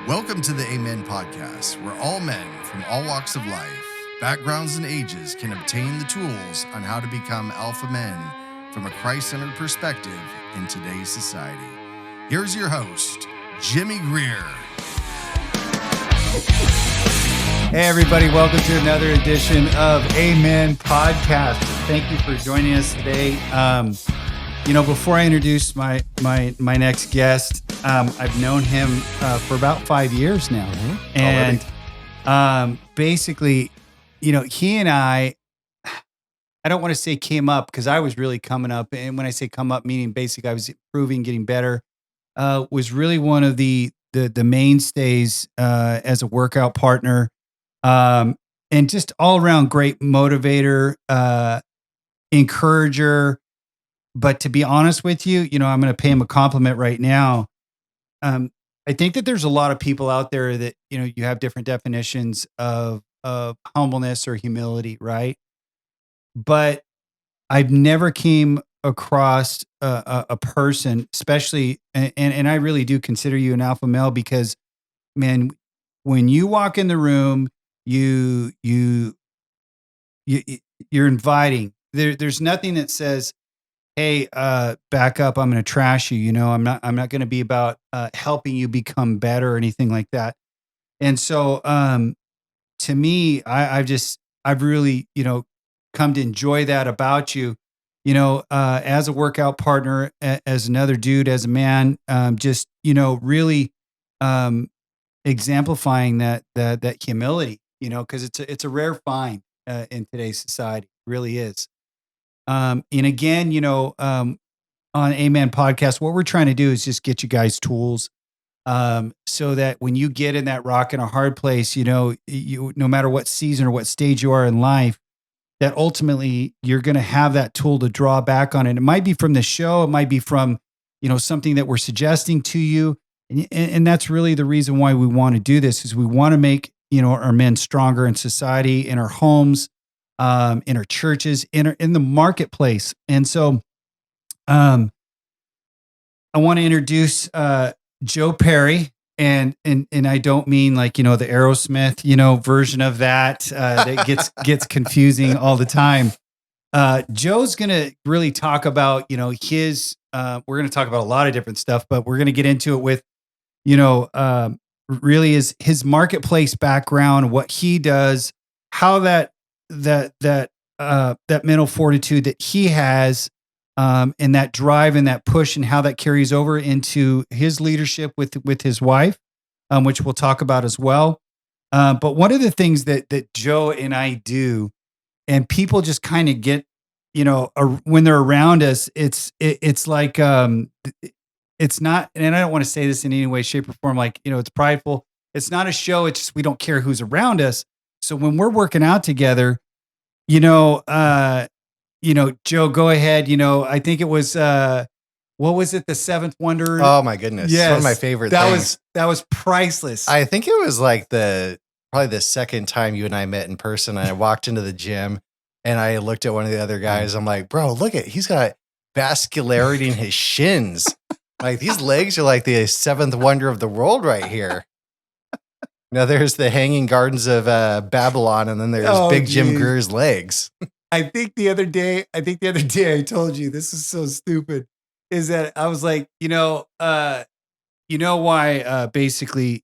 Welcome to the Amen Podcast, where all men from all walks of life, backgrounds, and ages can obtain the tools on how to become alpha men from a Christ-centered perspective in today's society. Here's your host, Jimmy Greer. Hey everybody, welcome to another edition of Amen Podcast. Thank you for joining us today. Before I introduce my next guest, I've known him for about 5 years now. And basically, he and I don't want to say came up because I was really coming up. And when I say come up, meaning basically I was improving, getting better, was really one of the mainstays as a workout partner. And just all around great motivator, encourager. But to be honest with you, I'm going to pay him a compliment right now. I think that there's a lot of people out there that, you have different definitions of humbleness or humility, right? But I've never came across a person, especially, and I really do consider you an alpha male because, man, when you walk in the room, you're inviting. There's nothing that says, hey, back up, I'm going to trash you. I'm not going to be about helping you become better or anything like that. And so, to me, I've really, come to enjoy that about you, as a workout partner, as another dude, as a man, really, exemplifying that humility, because it's a rare find, in today's society. It really is. And again, on Amen Podcast, what we're trying to do is just get you guys tools, so that when you get in that rock and a hard place, you no matter what season or what stage you are in life, that ultimately you're going to have that tool to draw back on. And it might be from the show. It might be from, something that we're suggesting to you. And that's really the reason why we want to do this is we want to make, our men stronger in society, in our homes, in our churches, in the marketplace. And so, I want to introduce Joe Perry, and I don't mean like the Aerosmith version of that gets confusing all the time. Joe's gonna really talk about his. We're gonna talk about a lot of different stuff, but we're gonna get into it with really his marketplace background, what he does, how that mental fortitude that he has, and that drive and that push, and how that carries over into his leadership with his wife, which we'll talk about as well. But one of the things that Joe and I do, and people just kind of get, when they're around us, it's like, it's not, and I don't want to say this in any way, shape, or form, like, it's prideful. It's not a show. It's just, we don't care who's around us. So when we're working out together, Joe, go ahead. I think it was, what was it? The Seventh Wonder. Oh my goodness. Yes. One of my favorite things. That was priceless. I think it was like probably the second time you and I met in person. I walked into the gym and I looked at one of the other guys. I'm like, bro, he's got vascularity in his shins. Like these legs are like the seventh wonder of the world right here. Now there's the Hanging Gardens of Babylon, and then there's Big Jim Greer's legs. I think the other day I told you, this is so stupid, is that I was like, why basically,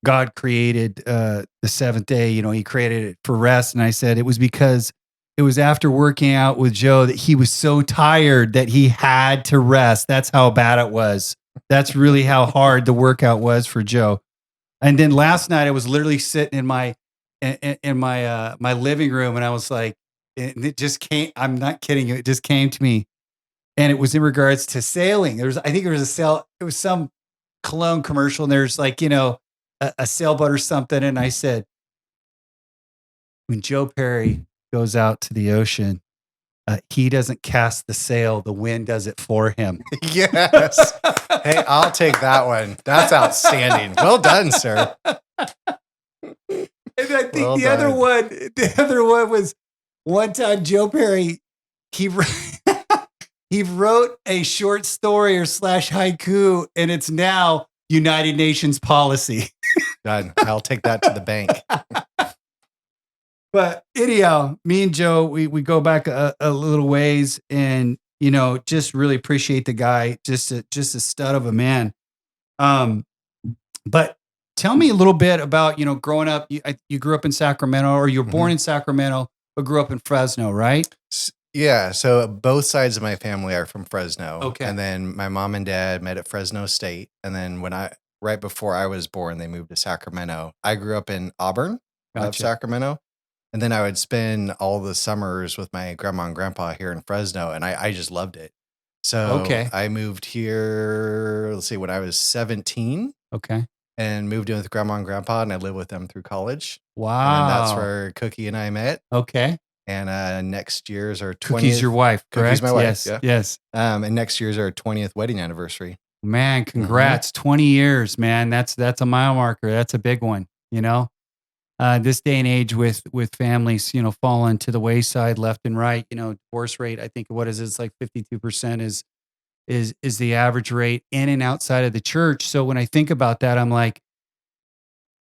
God created the seventh day, he created it for rest. And I said it was because it was after working out with Joe that he was so tired that he had to rest. That's how bad it was. That's really how hard the workout was for Joe. And then last night I was literally sitting in my living room, and I was like, and it just came. I'm not kidding you. It just came to me, and it was in regards to sailing. I think there was a sail. It was some cologne commercial, and there's like a sailboat or something. And I said, when Joe Perry goes out to the ocean, he doesn't cast the sail; the wind does it for him. Yes. Hey, I'll take that one. That's outstanding. Well done, sir. And I think the other one was one time Joe Perry, he wrote a short story or / haiku, and it's now United Nations policy. Done. I'll take that to the bank. But anyhow, me and Joe, we go back a little ways, and just really appreciate the guy, just a stud of a man. But tell me a little bit about growing up. You grew up in Sacramento, or you were born in Sacramento, but grew up in Fresno, right? Yeah. So both sides of my family are from Fresno. Okay. And then my mom and dad met at Fresno State. And then right before I was born, they moved to Sacramento. I grew up in Auburn of Gotcha. Sacramento. And then I would spend all the summers with my grandma and grandpa here in Fresno. And I just loved it. So Okay. I moved here, let's see, when I was 17. Okay. And moved in with grandma and grandpa. And I lived with them through college. Wow. And that's where Cookie and I met. Okay. And next year's our 20th. Cookie's your wife, correct? Cookie's my wife. Yes. Yeah. Yes. And next year's our 20th wedding anniversary. Man, congrats. 20 years, man. That's a mile marker. That's a big one, this day and age with families, falling to the wayside left and right, divorce rate, I think what is it? It's like 52% is the average rate in and outside of the church. So when I think about that, I'm like,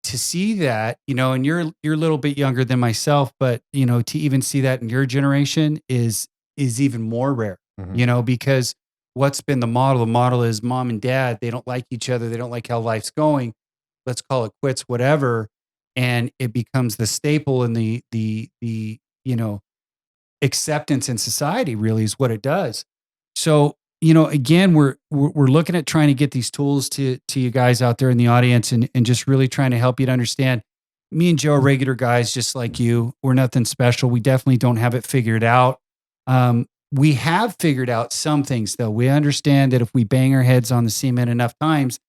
to see that, and you're a little bit younger than myself, but to even see that in your generation is even more rare, because what's been the model? The model is mom and dad, they don't like each other, they don't like how life's going. Let's call it quits, whatever. And it becomes the staple and the acceptance in society really is what it does. So, again, we're looking at trying to get these tools to you guys out there in the audience, and just really trying to help you to understand. Me and Joe are regular guys just like you. We're nothing special. We definitely don't have it figured out. We have figured out some things, though. We understand that if we bang our heads on the cement enough times,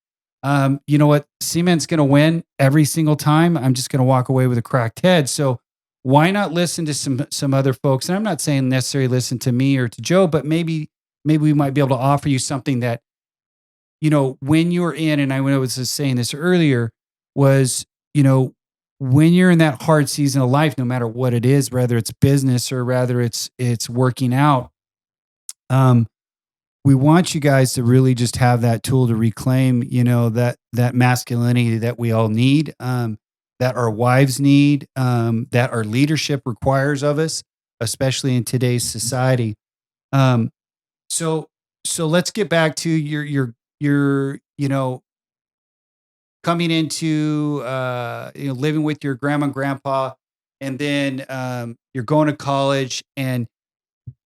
you know what? Cement's going to win every single time. I'm just going to walk away with a cracked head. So why not listen to some other folks? And I'm not saying necessarily listen to me or to Joe, but maybe we might be able to offer you something that, when you're in, and I was just saying this earlier, was, when you're in that hard season of life, no matter what it is, whether it's business or whether it's working out, we want you guys to really just have that tool to reclaim, that masculinity that we all need, that our wives need, that our leadership requires of us, especially in today's society. So let's get back to your coming into living with your grandma and grandpa, and then you're going to college. And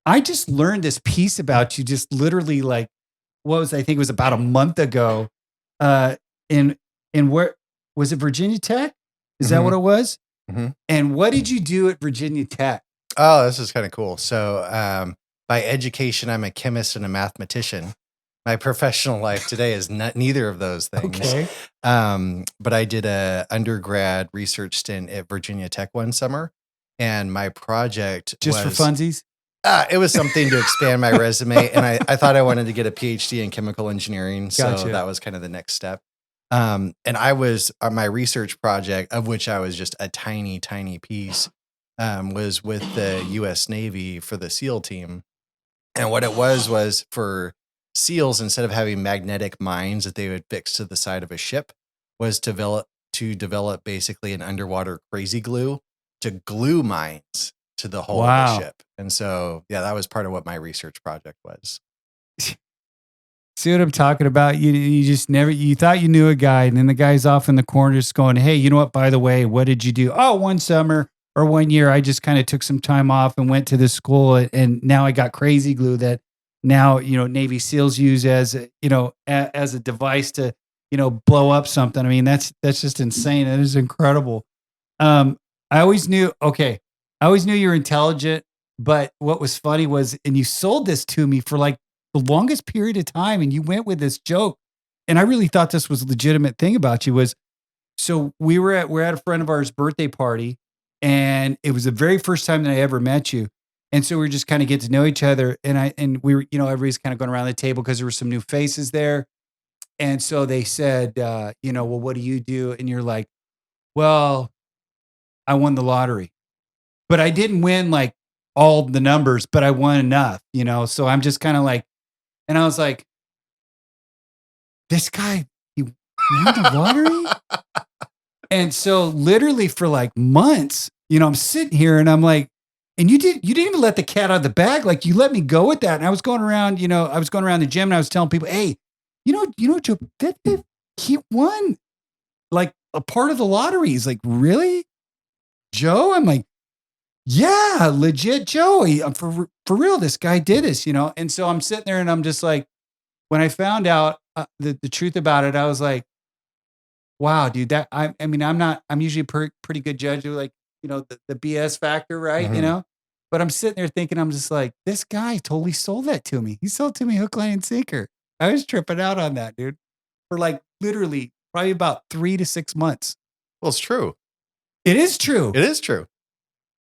I just learned this piece about you just literally like I think it was about a month ago. In where was it? Virginia Tech? Is that what it was? And what did you do at Virginia Tech? Oh, this is kind of cool. So by education, I'm a chemist and a mathematician. My professional life today is neither of those things. Okay. But I did a undergrad research stint at Virginia Tech one summer, and my project Just was for funsies? It was something to expand my resume, and I thought I wanted to get a PhD in chemical engineering, so Gotcha. that was kind of the next step. And I was my research project, of which I was just a tiny piece, was with the U.S. Navy for the SEAL team. And what it was for SEALs, instead of having magnetic mines that they would fix to the side of a ship, was to develop basically an underwater crazy glue to glue mines to the hull of the ship. And so, yeah, that was part of what my research project was. See what I'm talking about? You just you thought you knew a guy, and then the guy's off in the corner just going, hey, you know what, by the way, what did you do? Oh, one summer or 1 year, I just kind of took some time off and went to this school, and now I got crazy glue that now, Navy SEALs use as a device to, blow up something. I mean, that's just insane. That is incredible. I always knew you were intelligent, but what was funny was, and you sold this to me for like the longest period of time, and you went with this joke, and I really thought this was a legitimate thing about you was, so we're at a friend of ours' birthday party, and it was the very first time that I ever met you. And so we were just kind of get to know each other, and we were, everybody's kind of going around the table because there were some new faces there. And so they said, well, what do you do? And you're like, well, I won the lottery, but I didn't win like all the numbers, but I won enough, so I'm just kind of like, and I was like, this guy, he won the lottery? And so literally for like months, I'm sitting here and I'm like, and you didn't even let the cat out of the bag. Like you let me go with that. And I was going around, the gym and I was telling people, hey, Joe, he won like a part of the lottery. He's like, really? Joe? I'm like, yeah, legit Joe. For real, this guy did this, And so I'm sitting there and I'm just like, when I found out the truth about it, I was like, wow, dude, I'm usually a pretty good judge of like, the BS factor, right? Mhm. But I'm sitting there thinking, I'm just like, this guy totally sold that to me. He sold it to me hook, line, and sinker. I was tripping out on that, dude, for like literally probably about 3 to 6 months. Well, it's true. It is true. It is true.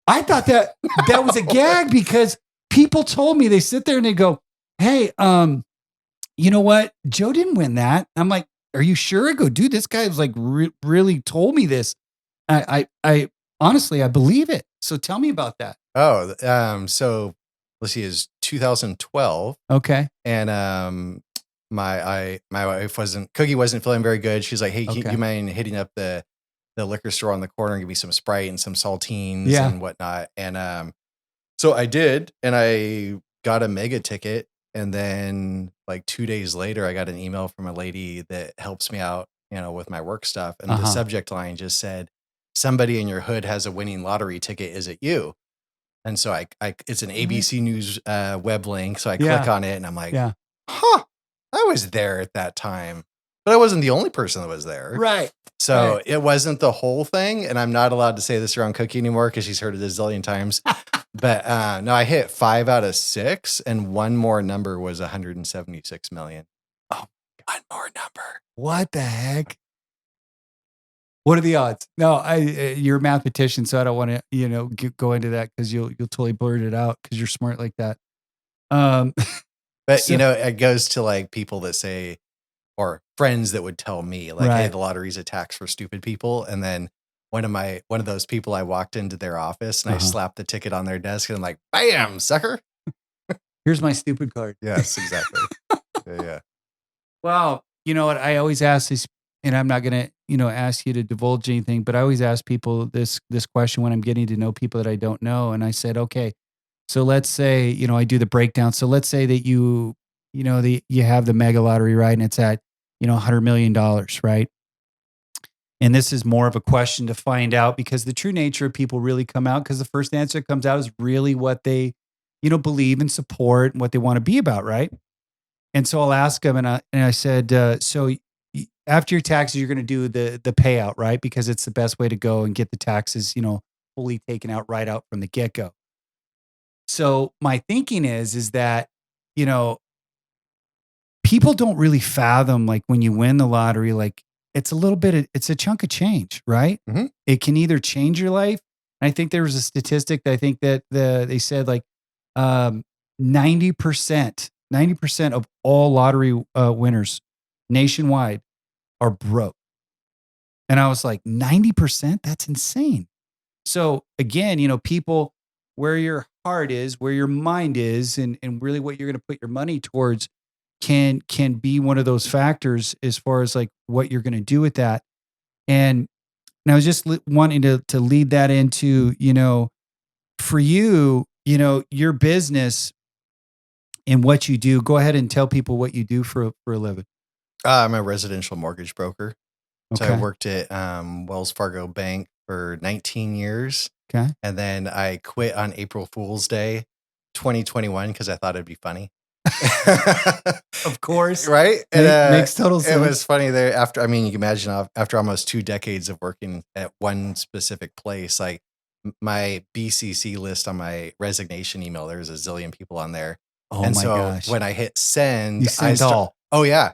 I thought that was a gag because people told me, they sit there and they go, hey, you know what? Joe didn't win that. I'm like, are you sure? I go, dude, this guy was like really told me this. I honestly, I believe it. So tell me about that. Oh, so let's see, is 2012. Okay. And my wife Cookie wasn't feeling very good. She's like, hey, Okay. you mind hitting up the liquor store on the corner and give me some Sprite and some saltines Yeah. and whatnot. And so I did, and I got a mega ticket. And then like 2 days later, I got an email from a lady that helps me out, with my work stuff. And the subject line just said, somebody in your hood has a winning lottery ticket. Is it you? And so I it's an ABC News web link. So I click on it and I'm like, Yeah. huh, I was there at that time, but I wasn't the only person that was there. Right. So Right. it wasn't the whole thing. And I'm not allowed to say this around Cookie anymore because she's heard it a zillion times. But no, I hit 5 out of 6 and one more number was 176 million. Oh, one more number. What the heck? What are the odds? No, you're a mathematician, so I don't want to, go into that because you'll totally blurt it out because you're smart like that. But So- it goes to like people that say, or friends that would tell me like, hey, Right. the lottery's a tax for stupid people. And then one of those people, I walked into their office and I slapped the ticket on their desk and I'm like, bam, sucker. Here's my stupid card. Yes, exactly. Yeah. Wow. You know what? I always ask this, and I'm not going to, ask you to divulge anything, but I always ask people this question when I'm getting to know people that I don't know. And I said, okay, so let's say, I do the breakdown. So let's say that you have the mega lottery, right? And it's at, $100 million, right? And this is more of a question to find out because the true nature of people really come out because the first answer that comes out is really what they, believe and support and what they want to be about, right? And so I'll ask them, and I said, so after your taxes, you're going to do the payout, right? Because it's the best way to go and get the taxes, fully taken out right out from the get go. So my thinking is that, people don't really fathom like when you win the lottery, like it's a chunk of change, right? Mm-hmm. It can either change your life. I think there was a statistic that I think that they said like 90% of all lottery winners nationwide are broke. And I was like, 90%? That's insane. So again, people, where your heart is, where your mind is, and really what you're going to put your money towards can be one of those factors as far as like what you're going to do with that. And I was just wanting to lead that into, for you, your business and what you do. Go ahead and tell people what you do for a living. I'm a residential mortgage broker. So Okay. I worked at Wells Fargo Bank for 19 years. Okay. And then I quit on April Fool's Day 2021 because I thought it'd be funny. Of course. Right? Makes total sense. It was funny there you can imagine after almost 2 decades of working at one specific place, like my BCC list on my resignation email, there's a zillion people on there. Oh and my so gosh. when I hit send, You sent all. Oh yeah.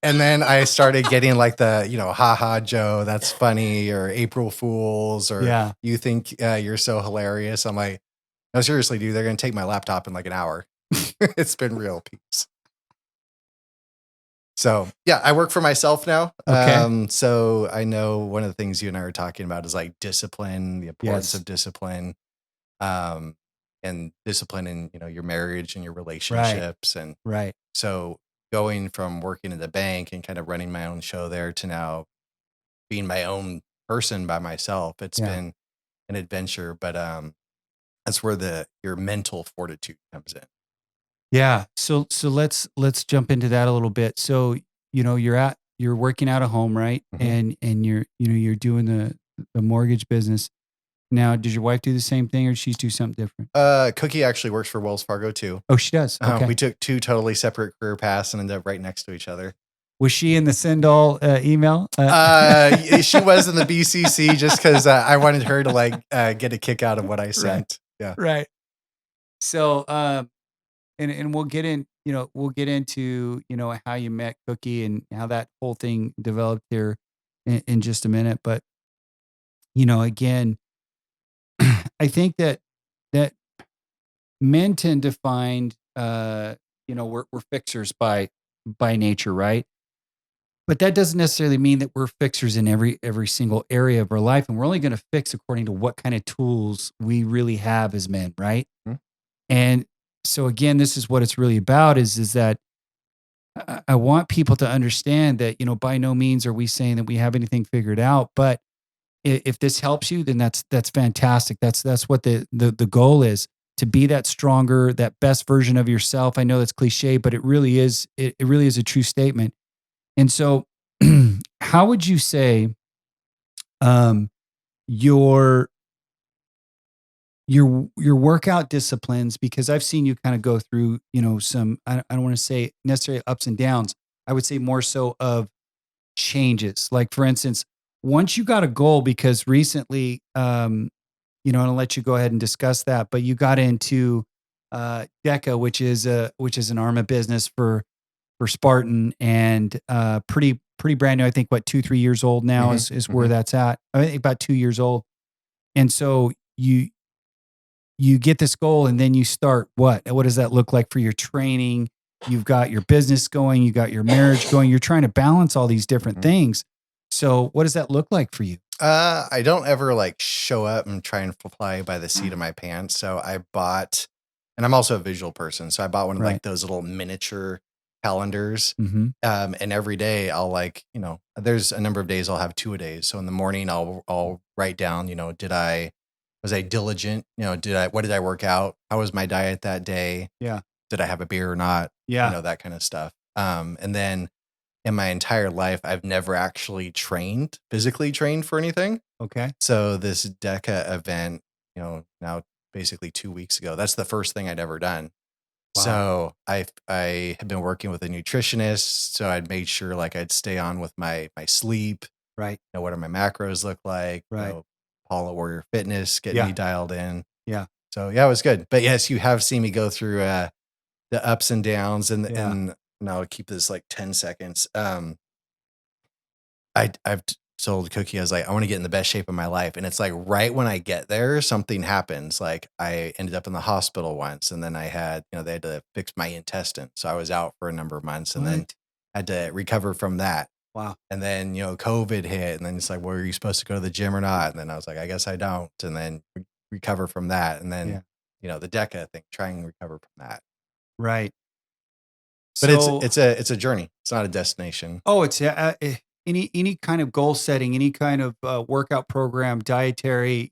And then I started getting like the, haha, Joe, that's funny, or April Fools, or you think you're so hilarious. I'm like, no, seriously, dude, they're going to take my laptop in like an hour. It's been real peace. So yeah, I work for myself now. Okay. So I know one of the things you and I were talking about is like discipline, the importance of discipline, and discipline in, your marriage and your relationships. And Right. so going from working in the bank and kind of running my own show there to now being my own person by myself. It's been an adventure, but that's where your mental fortitude comes in. Yeah. So let's jump into that a little bit. So, you're working out of home, right? And you're doing the mortgage business. Now, does your wife do the same thing or does she do something different? Cookie actually works for Wells Fargo too. Oh, she does. Okay. We took two totally separate career paths and ended up right next to each other. Was she in the send all email? She was in the BCC just because I wanted her to get a kick out of what I sent. Yeah. Right. So, and we'll get into how you met Cookie and how that whole thing developed here in just a minute. But again, I think that men tend to find we're fixers by nature, right? But that doesn't necessarily mean that we're fixers in every single area of our life, and we're only going to fix according to what kind of tools we really have as men, right? Mhm. And so again, this is what it's really about is that I want people to understand that, by no means are we saying that we have anything figured out, but if this helps you, then that's fantastic. That's what the goal is, to be that stronger, that best version of yourself. I know that's cliche, but it really is. It really is a true statement. And so, how would you say your workout disciplines? Because I've seen you kind of go through, some, I don't want to say necessarily ups and downs. I would say more so of changes. Like for instance, once you got a goal, because recently, and I'll let you go ahead and discuss that, but you got into DECA, which is an arm of business for Spartan, and pretty brand new. I think 2-3 years old now is where that's at. I think about 2 years old. And so you get this goal, and then you start what does that look like for your training? You've got your business going, you got your marriage going. You're trying to balance all these different things. So what does that look like for you? I don't ever show up and try and fly by the seat of my pants. So I bought, and I'm also a visual person. So I bought one of those little miniature calendars. And every day I'll there's a number of days I'll have 2-a-days. So in the morning I'll write down, was I diligent? What did I work out? How was my diet that day? Yeah. Did I have a beer or not? Yeah. That kind of stuff. And then in my entire life, I've never actually physically trained for anything. Okay. So this DECA event, now basically 2 weeks ago, that's the first thing I'd ever done. Wow. So I had been working with a nutritionist, so I'd made sure I'd stay on with my sleep. Right. What do my macros look like? Right. Paula Warrior Fitness, getting me dialed in. Yeah. So yeah, it was good. But yes, you have seen me go through the ups and downs, and now I'll keep this 10 seconds. I've told Cookie, I was I want to get in the best shape of my life. And it's right when I get there, something happens. I ended up in the hospital once, and then I had, they had to fix my intestine. So I was out for a number of months and then had to recover from that. Wow. And then, COVID hit, and then it's well, are you supposed to go to the gym or not? And then I was I guess I don't. And then recover from that. And then, the DECA thing, try and recover from that. Right. But it's a journey. It's not a destination. Oh, it's any kind of goal setting, any kind of workout program, dietary,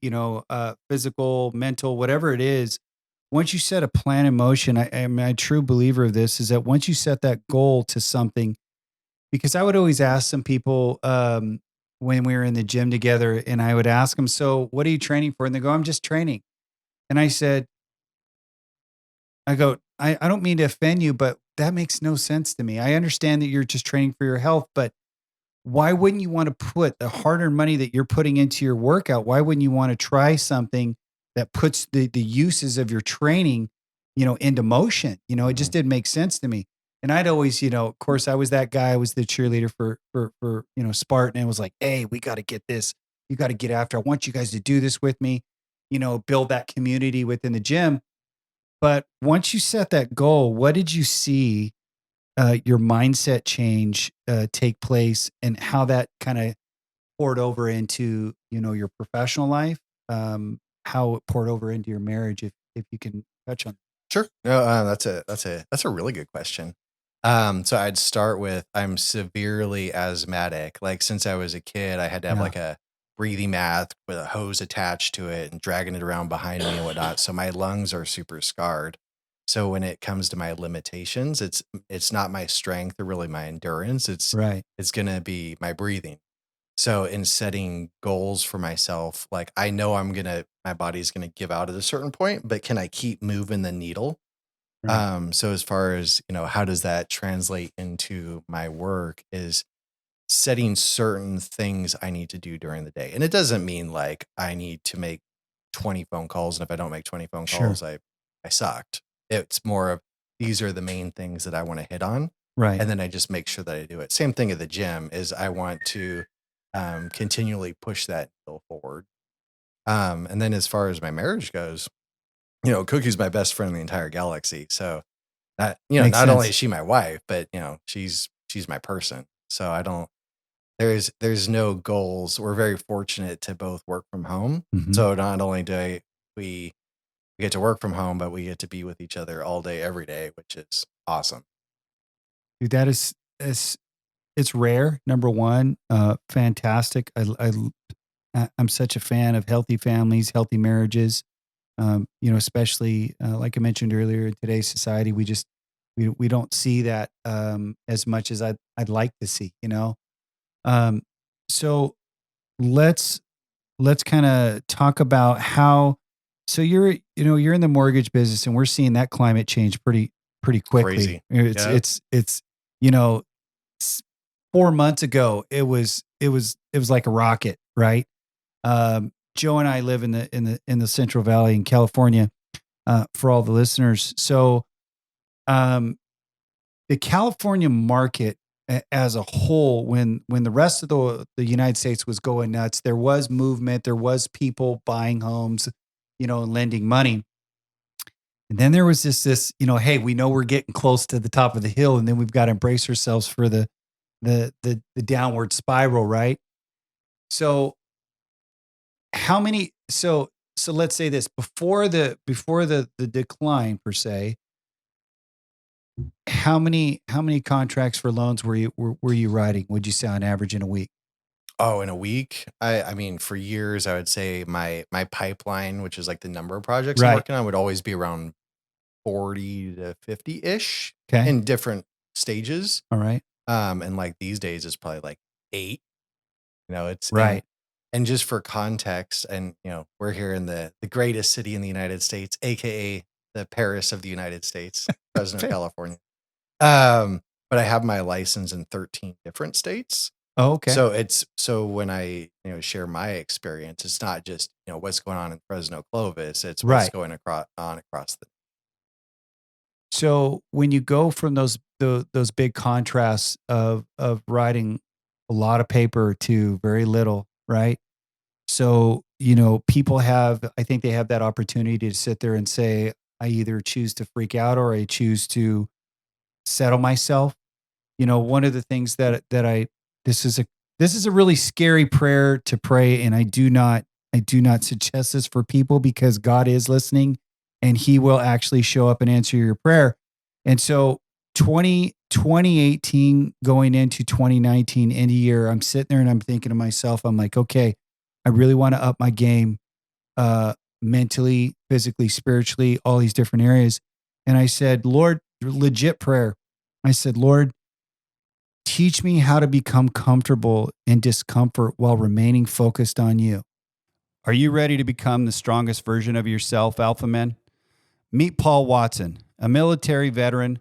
physical, mental, whatever it is. Once you set a plan in motion, I'm a true believer of this, is that once you set that goal to something, because I would always ask some people when we were in the gym together, and I would ask them, so what are you training for? And they go, I'm just training. And I go, I don't mean to offend you, but that makes no sense to me. I understand that you're just training for your health, but why wouldn't you want to put the hard-earned money that you're putting into your workout? Why wouldn't you want to try something that puts the uses of your training, into motion? It just didn't make sense to me. And I'd always, of course, I was that guy. I was the cheerleader for Spartan, and it was hey, we got to get this. You got to get after. I want you guys to do this with me. Build that community within the gym. But once you set that goal, what did you see your mindset change take place, and how that kind of poured over into your professional life, how it poured over into your marriage, if you can touch on. Sure. No, that's a really good question. So I'd start with, I'm severely asthmatic. Since I was a kid, I had to have breathing mat with a hose attached to it and dragging it around behind me and whatnot. So my lungs are super scarred. So when it comes to my limitations, it's not my strength or really my endurance. Right. It's gonna be my breathing. So in setting goals for myself, like I know my body's gonna give out at a certain point, but can I keep moving the needle? Right. So as far as, how does that translate into my work is setting certain things I need to do during the day. And it doesn't mean like I need to make 20 phone calls. And if I don't make 20 phone Sure. calls, I sucked. It's more of these are the main things that I want to hit on. Right. And then I just make sure that I do it. Same thing at the gym is I want to continually push that needle forward. And then as far as my marriage goes, Cookie's my best friend in the entire galaxy. So Makes not only sense. is she my wife, but she's my person. So I don't there's no goals. We're very fortunate to both work from home. Mhm. So not only do we get to work from home, but we get to be with each other all day, every day, which is awesome. Dude, that is it's rare. Number one, fantastic. I'm such a fan of healthy families, healthy marriages. Especially like I mentioned earlier, in today's society, we don't see that as much as I'd like to see. Um, so let's kind of talk about how. So you're in the mortgage business, and we're seeing that climate change pretty quickly. Crazy. Yeah. It's you know s- 4 months ago it was like a rocket, right? Joe and I live in the Central Valley in California. For all the listeners, so um, the California market as a whole, when the rest of the United States was going nuts, there was movement, there was people buying homes, and lending money. And then there was this, hey, we know we're getting close to the top of the hill, and then we've got to embrace ourselves for the downward spiral, right? So how many so let's say this before the decline per se, how many contracts for loans were you writing, would you say, on average in a week? Oh, in a week? I mean, for years, I would say my pipeline, which is like the number of projects I'm Right. working on, would always be around 40 to 50-ish Okay. in different stages. All right. And like these days it's probably like 8. It's Right. and just for context, and we're here in the greatest city in the United States, aka the Paris of the United States, Fresno, Fair. California. But I have my license in 13 different states. Oh, okay. So when I share my experience, it's not just what's going on in Fresno Clovis, it's what's Right. going across the So when you go from those big contrasts of writing a lot of paper to very little, right? So, people I think they have that opportunity to sit there and say, I either choose to freak out or I choose to settle myself. One of the things that I this is a this is a really scary prayer to pray, and I do not suggest this for people, because God is listening and he will actually show up and answer your prayer. And so 2018 going into 2019 end of year, I'm sitting there and I'm thinking to myself, I'm like, okay, I really want to up my game, mentally, physically, spiritually, all these different areas. And I said, Lord, legit prayer. I said, Lord, teach me how to become comfortable in discomfort while remaining focused on you. Are you ready to become the strongest version of yourself, Alpha Men? Meet Paul Watson, a military veteran.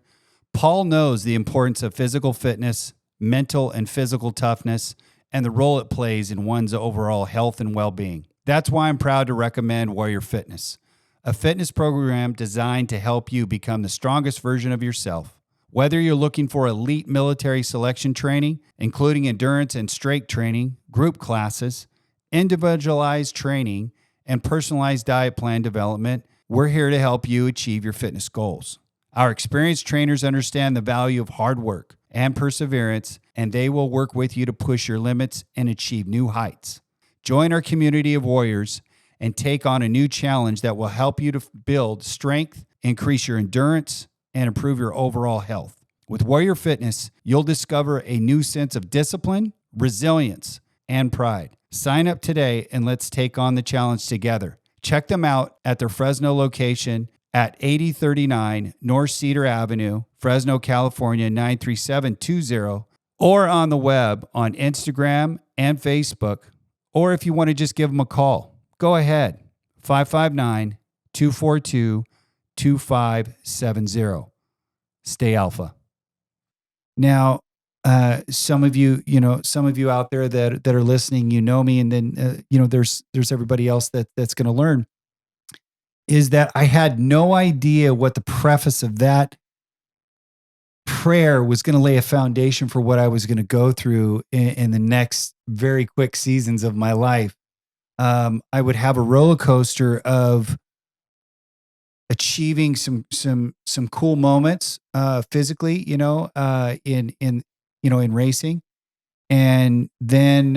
Paul knows the importance of physical fitness, mental and physical toughness, and the role it plays in one's overall health and well-being. That's why I'm proud to recommend Warrior Fitness, a fitness program designed to help you become the strongest version of yourself. Whether you're looking for elite military selection training, including endurance and strength training, group classes, individualized training, and personalized diet plan development, we're here to help you achieve your fitness goals. Our experienced trainers understand the value of hard work and perseverance, and they will work with you to push your limits and achieve new heights. Join our community of warriors and take on a new challenge that will help you to build strength, increase your endurance, and improve your overall health. With Warrior Fitness, you'll discover a new sense of discipline, resilience, and pride. Sign up today and let's take on the challenge together. Check them out at their Fresno location at 8039 North Cedar Avenue, Fresno, California, 93720, or on the web on Instagram and Facebook. Or if you want to just give them a call, go ahead, 559-242-2570. Stay alpha. Now, some of you out there that are listening, you know me, and then there's everybody else that's going to learn. Is that I had no idea what the preface of that prayer was going to lay a foundation for what I was going to go through in the next very quick seasons of my life. I would have a roller coaster of achieving some cool moments physically, in racing, and then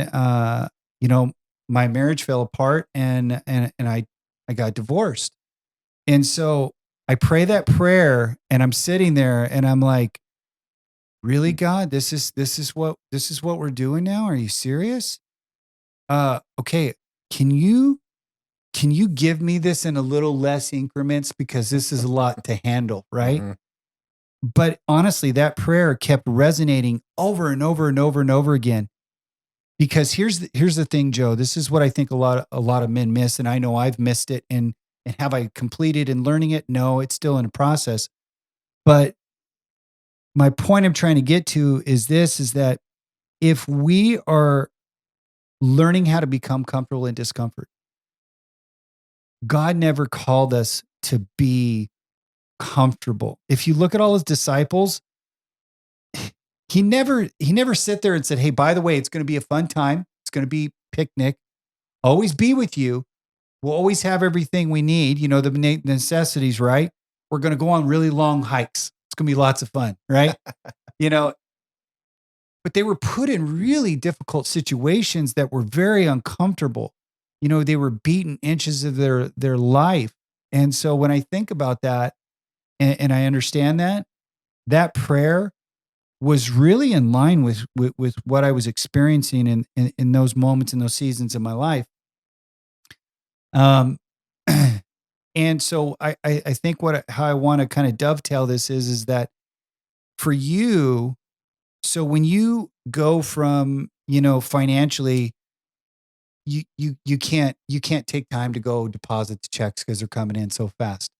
my marriage fell apart, and I got divorced. And so I pray that prayer, and I'm sitting there and I'm like, really, God, this is what we're doing now? Are you serious? Okay. Can you give me this in a little less increments, because this is a lot to handle, right? Mm-hmm. But honestly, that prayer kept resonating over and over and over and over again. Because here's the thing, Joe. This is what I think a lot of men miss, and I know I've missed it. And have I completed in learning it? No, it's still in a process. But my point I'm trying to get to is that if we are learning how to become comfortable in discomfort, God never called us to be comfortable. If you look at all his disciples, he never sat there and said, hey, by the way, it's going to be a fun time. It's going to be picnic. Always be with you. We'll always have everything we need. The necessities, right? We're going to go on really long hikes. It's going to be lots of fun, right? But they were put in really difficult situations that were very uncomfortable. They were beaten inches of their life. And so when I think about that, and I understand that prayer was really in line with what I was experiencing in those moments, in those seasons of my life. And so I think how I want to kind of dovetail this is that for you, so when you go from, financially, you can't take time to go deposit the checks because they're coming in so fast.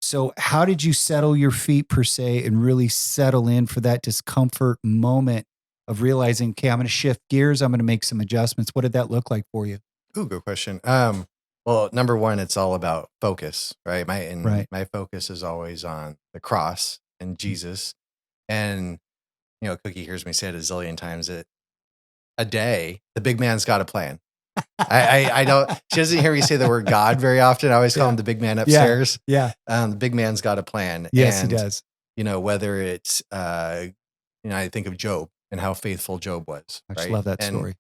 So how did you settle your feet per se and really settle in for that discomfort moment of realizing, okay, I'm going to shift gears. I'm going to make some adjustments. What did that look like for you? Ooh, good question. Well, number one, it's all about focus, right? My focus is always on the cross and Jesus. And, Cookie hears me say it a zillion times that a day, the big man's got a plan. I don't, she doesn't hear me say the word God very often. I always call him the big man upstairs. Yeah. The big man's got a plan. Yes, he does. Whether it's, I think of Job and how faithful Job was. I just love that story.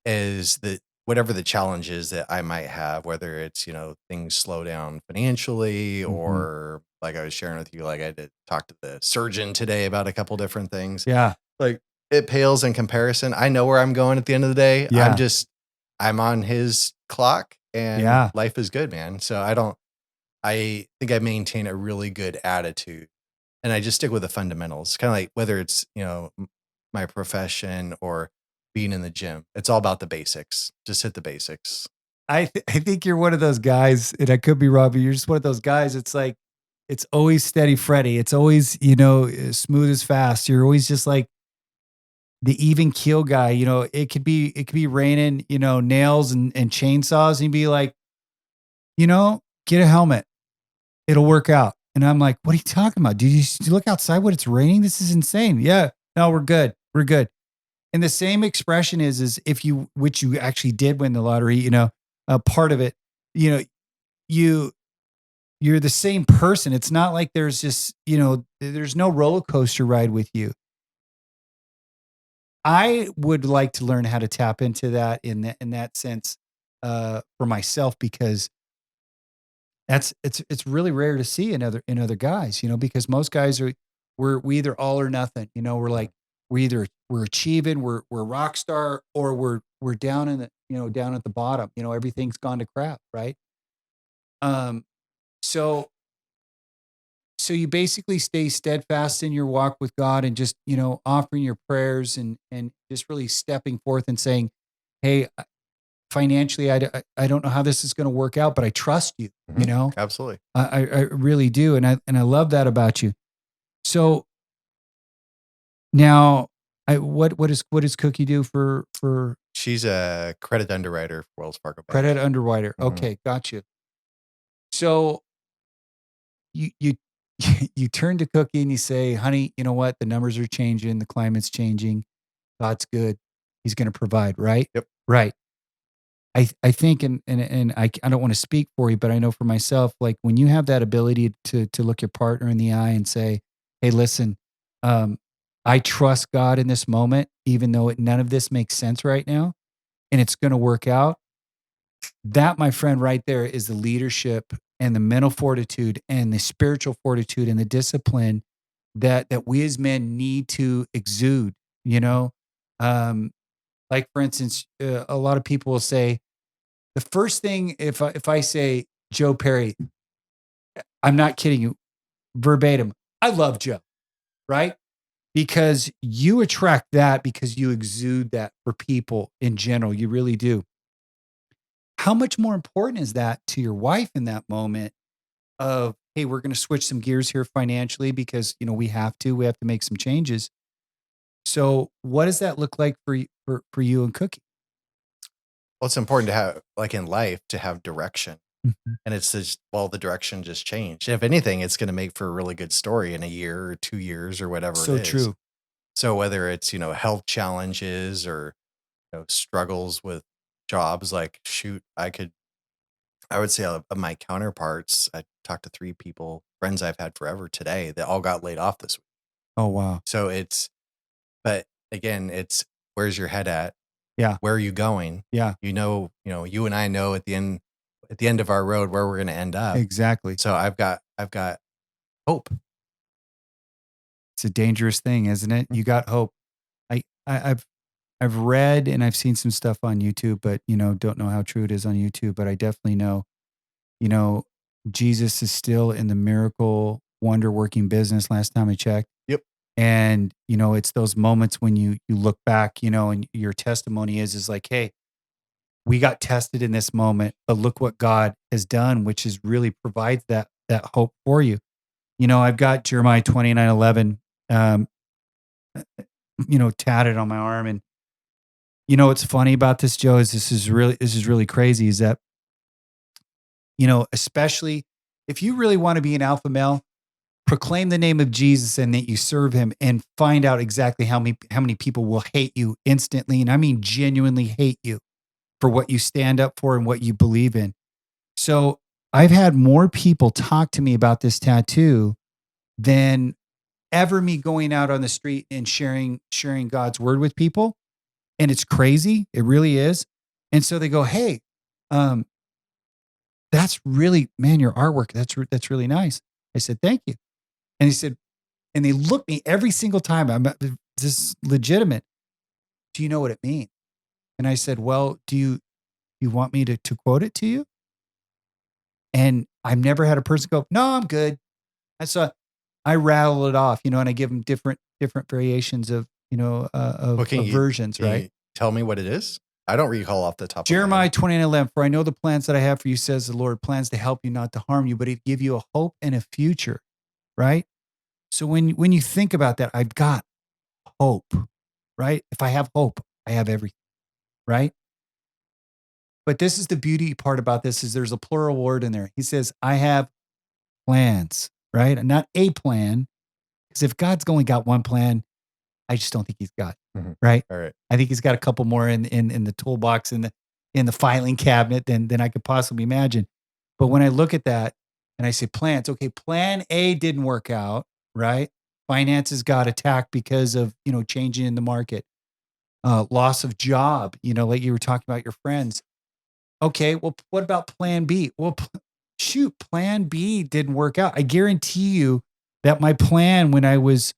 Is that whatever the challenges that I might have, whether it's, things slow down financially, or like I was sharing with you, like I did talk to the surgeon today about a couple different things. Yeah. Like it pales in comparison. I know where I'm going at the end of the day. Yeah. I'm on his clock, and life is good, man. So I think I maintain a really good attitude, and I just stick with the fundamentals. Kind of like whether it's, my profession or being in the gym, it's all about the basics. Just hit the basics. I think you're one of those guys, and I could be wrong, but you're just one of those guys. It's like, it's always steady Freddy. It's always, smooth as fast. You're always just like the even keel guy. It could be raining, nails and chainsaws, and you'd be like, get a helmet. It'll work out. And I'm like, what are you talking about? Do you look outside when it's raining? This is insane. Yeah. No, we're good. We're good. And the same expression is which you actually did win the lottery, part of it, you're the same person. It's not like there's just, there's no roller coaster ride with you. I would like to learn how to tap into that in that sense for myself, because it's really rare to see in other guys, because most guys we either all or nothing, we're like, we're achieving, we're rock star, or we're down down at the bottom. Everything's gone to crap, right? Um, so you basically stay steadfast in your walk with God and just, offering your prayers and just really stepping forth and saying, hey, financially, I don't know how this is going to work out, but I trust you, Absolutely. I really do. And I love that about you. So now what does Cookie do for She's a credit underwriter for Wells Fargo Bank. credit underwriter? Mhm. Okay. Got you. So you you turn to Cookie and you say, honey, you know what? The numbers are changing. The climate's changing. God's good. He's going to provide. Right. Yep. Right. I think, and I don't want to speak for you, but I know for myself, like when you have that ability to look your partner in the eye and say, hey, listen, I trust God in this moment, even though none of this makes sense right now, and it's going to work out. That, my friend, right there is the leadership and the mental fortitude and the spiritual fortitude and the discipline that we as men need to exude. You know, um, like for instance, a lot of people will say the first thing if I say Joe Perry, I'm not kidding you, verbatim. I love Joe, right? Because you attract that because you exude that for people in general. You really do. How much more important is that to your wife in that moment of, hey, we're going to switch some gears here financially because, we have to make some changes. So what does that look like for you and Cookie? Well, it's important to have, like in life, to have direction. Mhm. And it's just, the direction just changed. If anything, it's going to make for a really good story in a year or 2 years or whatever So it is. true. So whether it's, health challenges or struggles with jobs, like shoot, I would say of my counterparts, I talked to 3 people, friends I've had forever today, that all got laid off this week. Oh, wow. So but again, it's where's your head at? Yeah. Where are you going? Yeah. You and I know at the end of our road where we're going to end up. Exactly. So I've got hope. It's a dangerous thing, isn't it? You got hope. I've read and I've seen some stuff on YouTube, but don't know how true it is on YouTube. But I definitely know, you know, Jesus is still in the miracle, wonder working business. Last time I checked, Yep. and it's those moments when you look back, and your testimony is like, hey, we got tested in this moment, but look what God has done, which is really provides that hope for you. I've got Jeremiah 29:11, tatted on my arm. And what's funny about this, Joe, is this is really crazy is that, especially if you really want to be an alpha male, proclaim the name of Jesus and that you serve him and find out exactly how many people will hate you instantly. And I mean, genuinely hate you for what you stand up for and what you believe in. So I've had more people talk to me about this tattoo than ever me going out on the street and sharing God's word with people. And it's crazy. It really is. And so they go, hey, that's really, man, your artwork, that's really nice. I said, thank you. And he said, and they look me every single time. This is legitimate. Do you know what it means? And I said, well, do you want me to quote it to you? And I've never had a person go, no, I'm good. And so I rattle it off, and I give them different variations of, of versions, Can right? you tell me what it is? I don't recall off the top Jeremiah of 29:11, for I know the plans that I have for you, says the Lord, plans to help you, not to harm you, but to give you a hope and a future, right? So when you think about that, I've got hope, right? If I have hope, I have everything, right? But this is the beauty part about this is there's a plural word in there. He says, I have plans, right? And not a plan. Because if God's only got one plan, I just don't think he's got, Mhm. right? All right. I think he's got a couple more in the toolbox in the filing cabinet than I could possibly imagine. But when I look at that and I say plans, okay, plan A didn't work out, right? Finances got attacked because of, changing in the market, loss of job, like you were talking about your friends. Okay, well, what about plan B? Well, shoot, plan B didn't work out. I guarantee you that my plan when I was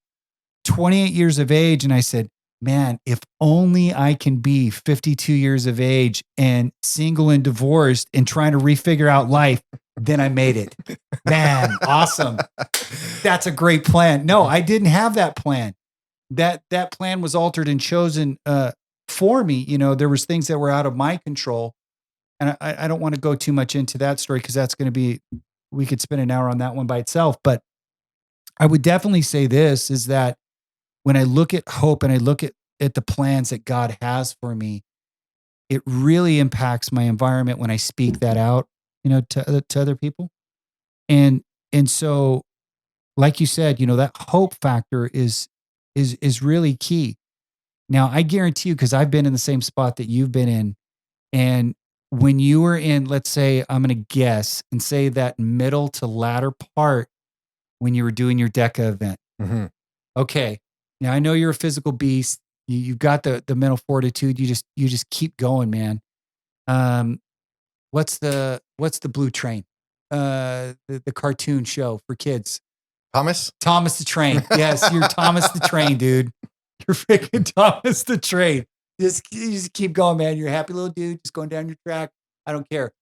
28 years of age and I said, man, if only I can be 52 years of age and single and divorced and trying to refigure out life, then I made it. Man, awesome. That's a great plan. No, I didn't have that plan. That plan was altered and chosen for me. You know, there was things that were out of my control. And I don't want to go too much into that story because that's going to be, we could spend an hour on that one by itself. But I would definitely say this is that when I look at hope and I look at the plans that God has for me, it really impacts my environment when I speak that out, you know, to other people. And so, like you said, you know, that hope factor is really key. Now, I guarantee you, because I've been in the same spot that you've been in, and when you were in, let's say, I'm going to guess and say that middle to latter part when you were doing your DECA event. Mm-hmm. Okay. Now I know you're a physical beast. You've got the mental fortitude. You just keep going, man. What's the Blue Train? The cartoon show for kids. Thomas the Train. Yes, you're Thomas the Train, dude. You're freaking Thomas the Train. You just keep going, man. You're a happy little dude, just going down your track. I don't care.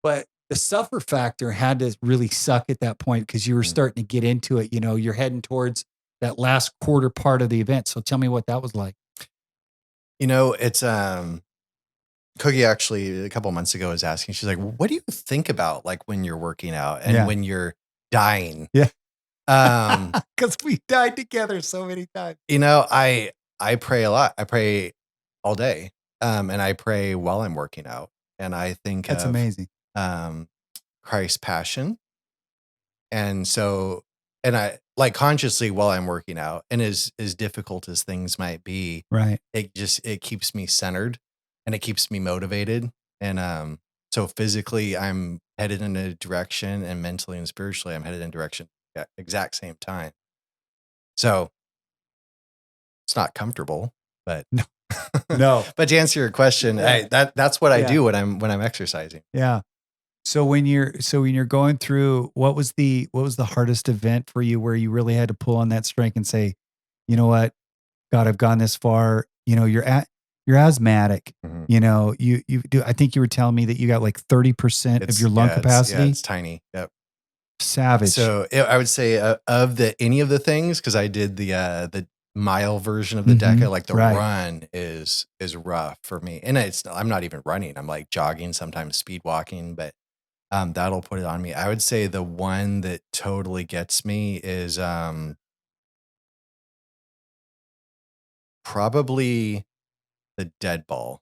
But the suffer factor had to really suck at that point because you were starting to get into it. You know, you're heading towards that last quarter part of the event. So tell me what that was like. You know, it's Cookie actually a couple of months ago was asking, she's like, what do you think about like when you're working out and when you're dying? Yeah. Because we died together so many times. You know, I pray a lot. I pray all day. And I pray while I'm working out. And I think that's amazing. Christ's passion. And so, and I like consciously while I'm working out, and as difficult as things might be, right, it keeps me centered and it keeps me motivated. And so physically I'm headed in a direction, and mentally and spiritually I'm headed in a direction at exact same time. So it's not comfortable, but no. But to answer your question, that's what I do when I'm exercising. Yeah. So when you're going through, what was the hardest event for you where you really had to pull on that strength and say, you know what, God, I've gone this far. You know, you're asthmatic. Mm-hmm. You know, you do. I think you were telling me that you got like 30% of your lung capacity. It's tiny. Yep. Savage. So I would say of any of the things, because I did the mile version of the DECA, like the run is rough for me, and I'm not even running. I'm like jogging, sometimes speed walking, but that'll put it on me. I would say the one that totally gets me is probably the dead ball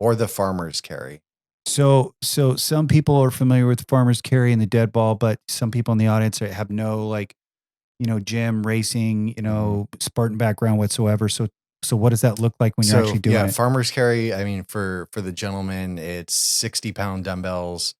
or the farmer's carry. So some people are familiar with the farmer's carry and the dead ball, but some people in the audience have no, like, you know, gym racing, you know, Spartan background whatsoever. So what does that look like when you're actually doing it? Farmer's carry. I mean, for the gentleman, it's 60-pound dumbbells.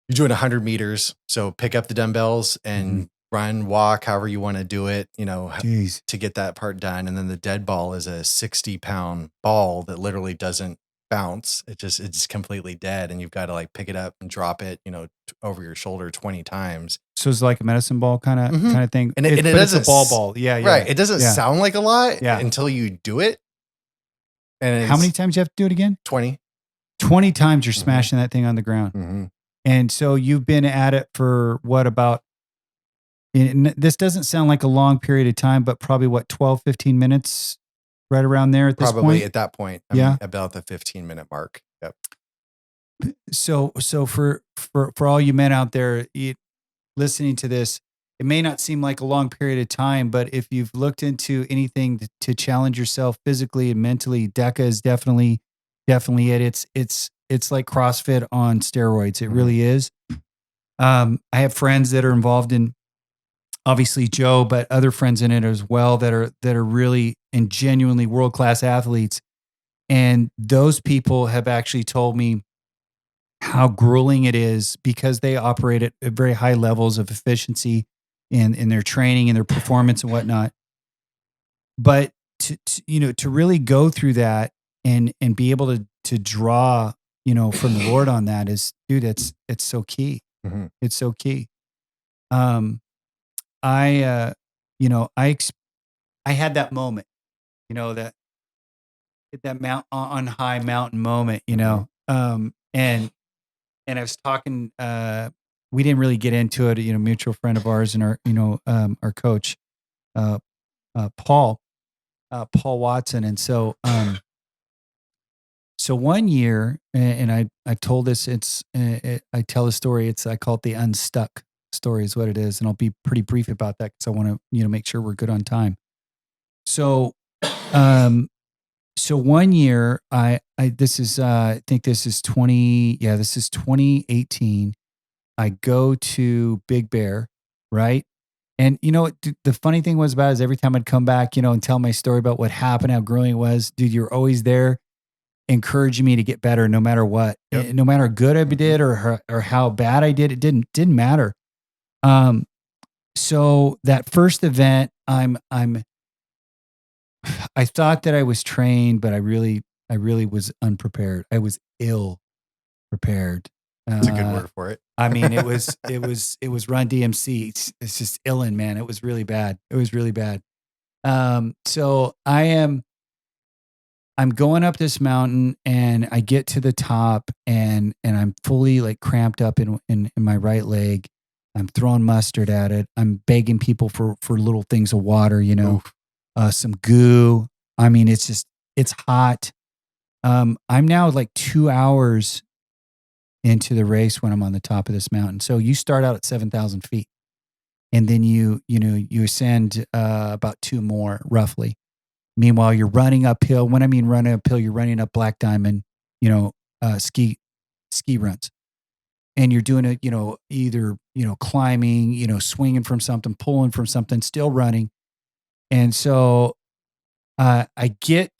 You're doing 100 meters. So pick up the dumbbells and run, walk, however you want to do it, you know, to get that part done. And then the dead ball is a 60-pound ball that literally doesn't bounce. It's completely dead. And you've got to like pick it up and drop it, you know, over your shoulder 20 times. So it's like a medicine ball kind of thing. And it it's a ball. Yeah. Right. It doesn't sound like a lot until you do it. And how many times do you have to do it again? 20. 20 times you're smashing that thing on the ground. And so you've been at it for what, about, this doesn't sound like a long period of time, but probably what, 12, 15 minutes, right around there at this point? Probably at that point. I'm about the 15-minute mark. Yep. So for all you men out there listening to this, it may not seem like a long period of time, but if you've looked into anything to challenge yourself physically and mentally, DECA is definitely it. It's like CrossFit on steroids. It really is. I have friends that are involved in, obviously Joe, but other friends in it as well that are really and genuinely world-class athletes. And those people have actually told me how grueling it is because they operate at very high levels of efficiency in their training and their performance and whatnot. But to really go through that and be able to draw, you know, from the Lord on that is, dude, it's so key. It's so key. I I had that moment, that mount on high mountain moment, and I was talking, we didn't really get into it, mutual friend of ours and our coach, uh, Paul Watson. And so one year, and I've told this, I tell a story. I call it the unstuck story is what it is. And I'll be pretty brief about that because I want to, make sure we're good on time. So, so one year this is, I think this is 2018. I go to Big Bear, right? And the funny thing was about it is every time I'd come back, and tell my story about what happened, how growing it was, dude, you're always there encouraging me to get better no matter what. Yep. No matter how good I did or how bad I did, it didn't matter. So that first event, I thought that I was trained, but I really was unprepared. I was ill prepared. That's a good word for it. I mean, it was Run DMC. It's just illin', man. It was really bad. So I'm going up this mountain and I get to the top and I'm fully like cramped up in my right leg. I'm throwing mustard at it. I'm begging people for little things of water, some goo. I mean, it's hot. I'm now like 2 hours into the race when I'm on the top of this mountain. So you start out at 7,000 feet and then you ascend about 2 more roughly. Meanwhile, you're running uphill. When I mean running uphill, you're running up Black Diamond, ski runs. And you're doing it, either, climbing, swinging from something, pulling from something, still running. And so I get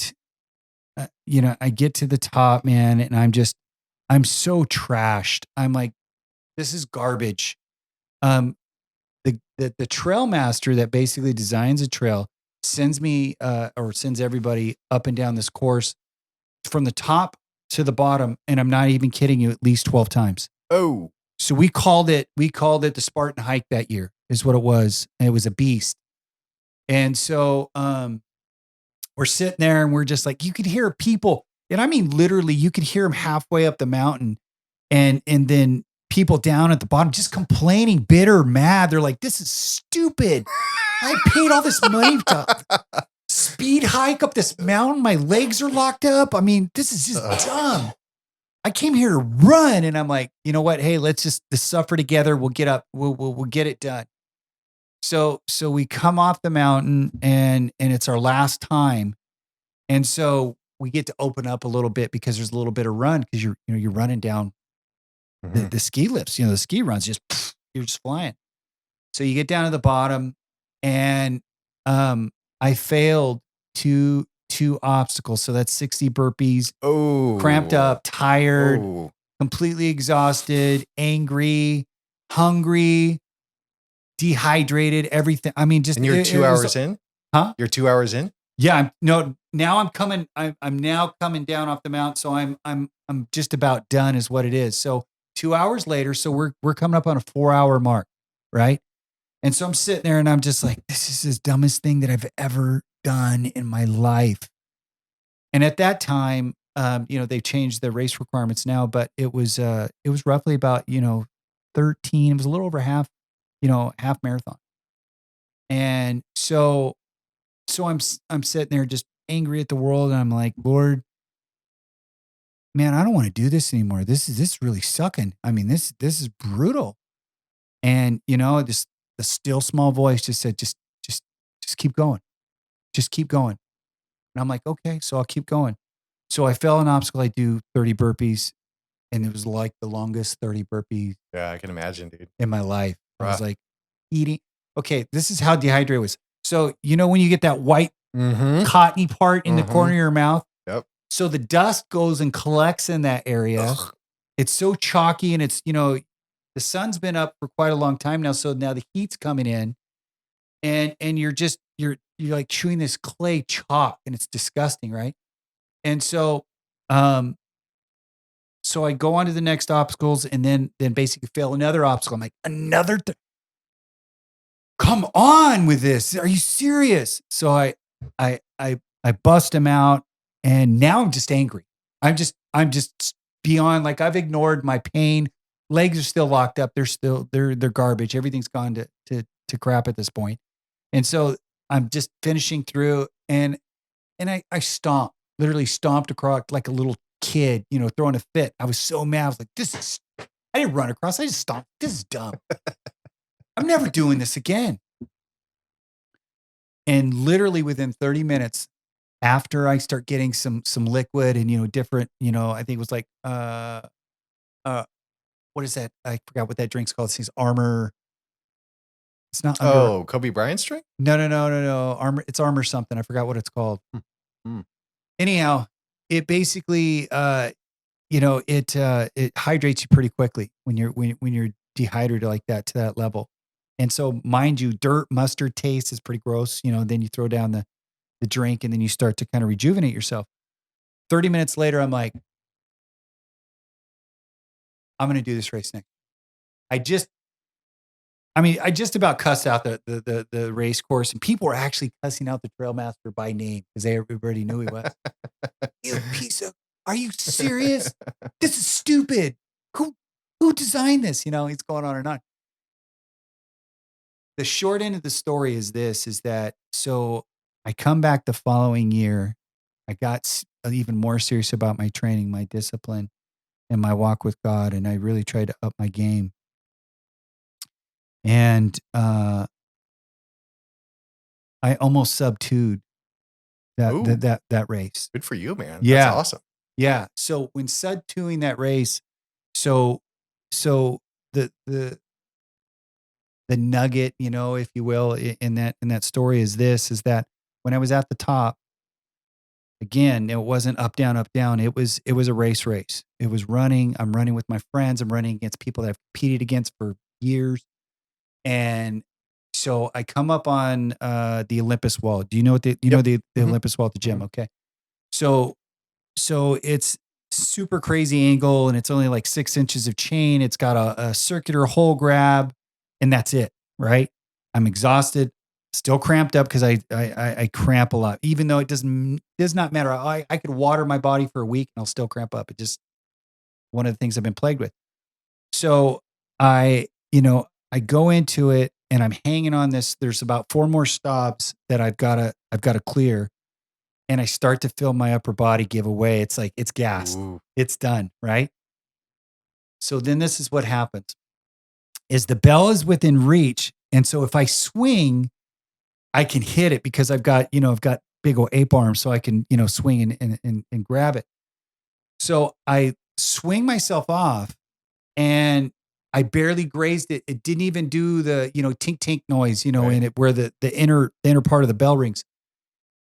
to the top, man, and I'm so trashed. I'm like, this is garbage. The trail master that basically designs a trail sends me or sends everybody up and down this course from the top to the bottom, and I'm not even kidding you, at least 12 times. Oh. So we called it the Spartan hike that year, is what it was. And it was a beast. And so we're sitting there and we're just like, you could hear people, and I mean literally you could hear them halfway up the mountain and then people down at the bottom just complaining, bitter, mad. They're like, this is stupid. I paid all this money to speed hike up this mountain. My legs are locked up. I mean, this is just dumb. I came here to run. And I'm like, you know what? Hey, let's just suffer together. We'll get up. We'll get it done. So we come off the mountain and it's our last time. And so we get to open up a little bit because there's a little bit of run because you're running down the ski lifts, the ski runs, you're just flying. So you get down to the bottom and I failed two obstacles. So that's 60 burpees. Oh, cramped up, tired, completely exhausted, angry, hungry, dehydrated, everything. I mean, just. And you're 2 hours in? Huh? You're 2 hours in? Yeah. Now I'm coming. I'm now coming down off the mountain. So I'm just about done is what it is. So 2 hours later. So we're coming up on a 4-hour mark. Right. And so I'm sitting there and I'm just like, this is the dumbest thing that I've ever done in my life. And at that time, they've changed the race requirements now, but it was roughly about, 13. It was a little over half marathon. And so I'm sitting there just angry at the world. And I'm like, Lord, man, I don't want to do this anymore. This is really sucking. I mean, this is brutal. And, the still small voice just said, just keep going. Just keep going. And I'm like, okay, so I'll keep going. So I fell an obstacle. I do 30 burpees. And it was like the longest 30 burpees. Yeah, I can imagine, dude. In my life. I was like eating. Okay, this is how dehydrated I was. So, when you get that white cottony part in the corner of your mouth? Yep. So the dust goes and collects in that area. Ugh. It's so chalky and it's, the sun's been up for quite a long time now. So now the heat's coming in and you're like chewing this clay chalk and it's disgusting. Right. And so I go on to the next obstacles and then basically fail another obstacle. I'm like, come on with this. Are you serious? So I bust him out, and now I'm just angry. I'm just beyond, like, I've ignored my pain. Legs are still locked up. They're garbage. Everything's gone to crap at this point. And so I'm just finishing through, and I stomped, literally stomped across like a little kid, throwing a fit. I was so mad. I was like, I didn't run across. I just stomped. This is dumb. I'm never doing this again. And literally within 30 minutes, after I start getting some liquid and different, I think it was like what is that? I forgot what that drink's called. It's Armor. It's not under. Oh, Kobe Bryant's drink? No. Armor. It's Armor something. I forgot what it's called. Anyhow, it basically it hydrates you pretty quickly when you're dehydrated like that to that level. And so, mind you, dirt, mustard taste is pretty gross. Then you throw down the drink, and then you start to kind of rejuvenate yourself. 30 minutes later, I'm like, I'm going to do this race next. I just about cussed out the race course, and people were actually cussing out the trail master by name because everybody knew he was. You piece of, are you serious? This is stupid. Who designed this? He's going on and on. The short end of the story is that so I come back the following year. I got even more serious about my training, my discipline, and my walk with God, and I really tried to up my game. And I almost sub-2'd that race. Good for you, man. Yeah. That's awesome. Yeah. So when sub-2'ing that race, so the nugget, if you will, in that story is that when I was at the top, again, it wasn't up, down, up, down. It was a race. It was running. I'm running with my friends. I'm running against people that I've competed against for years. And so I come up on the Olympus wall. Do you know what the Olympus wall at the gym? Okay. So it's super crazy angle, and it's only like 6 inches of chain. It's got a circular hole grab, and that's it. Right. I'm exhausted, still cramped up because I cramp a lot, even though it does not matter. I could water my body for a week and I'll still cramp up. It just one of the things I've been plagued with. So I go into it, and I'm hanging on this. There's about 4 more stops that I've got to clear. And I start to feel my upper body give away. It's like, it's gassed. Ooh. It's done. Right. So then this is what happens is the bell is within reach. And so if I swing, I can hit it because I've got big old ape arms, so I can, swing and grab it. So I swing myself off, and I barely grazed it. It didn't even do the, tink tink noise, Right. in it where the inner part of the bell rings.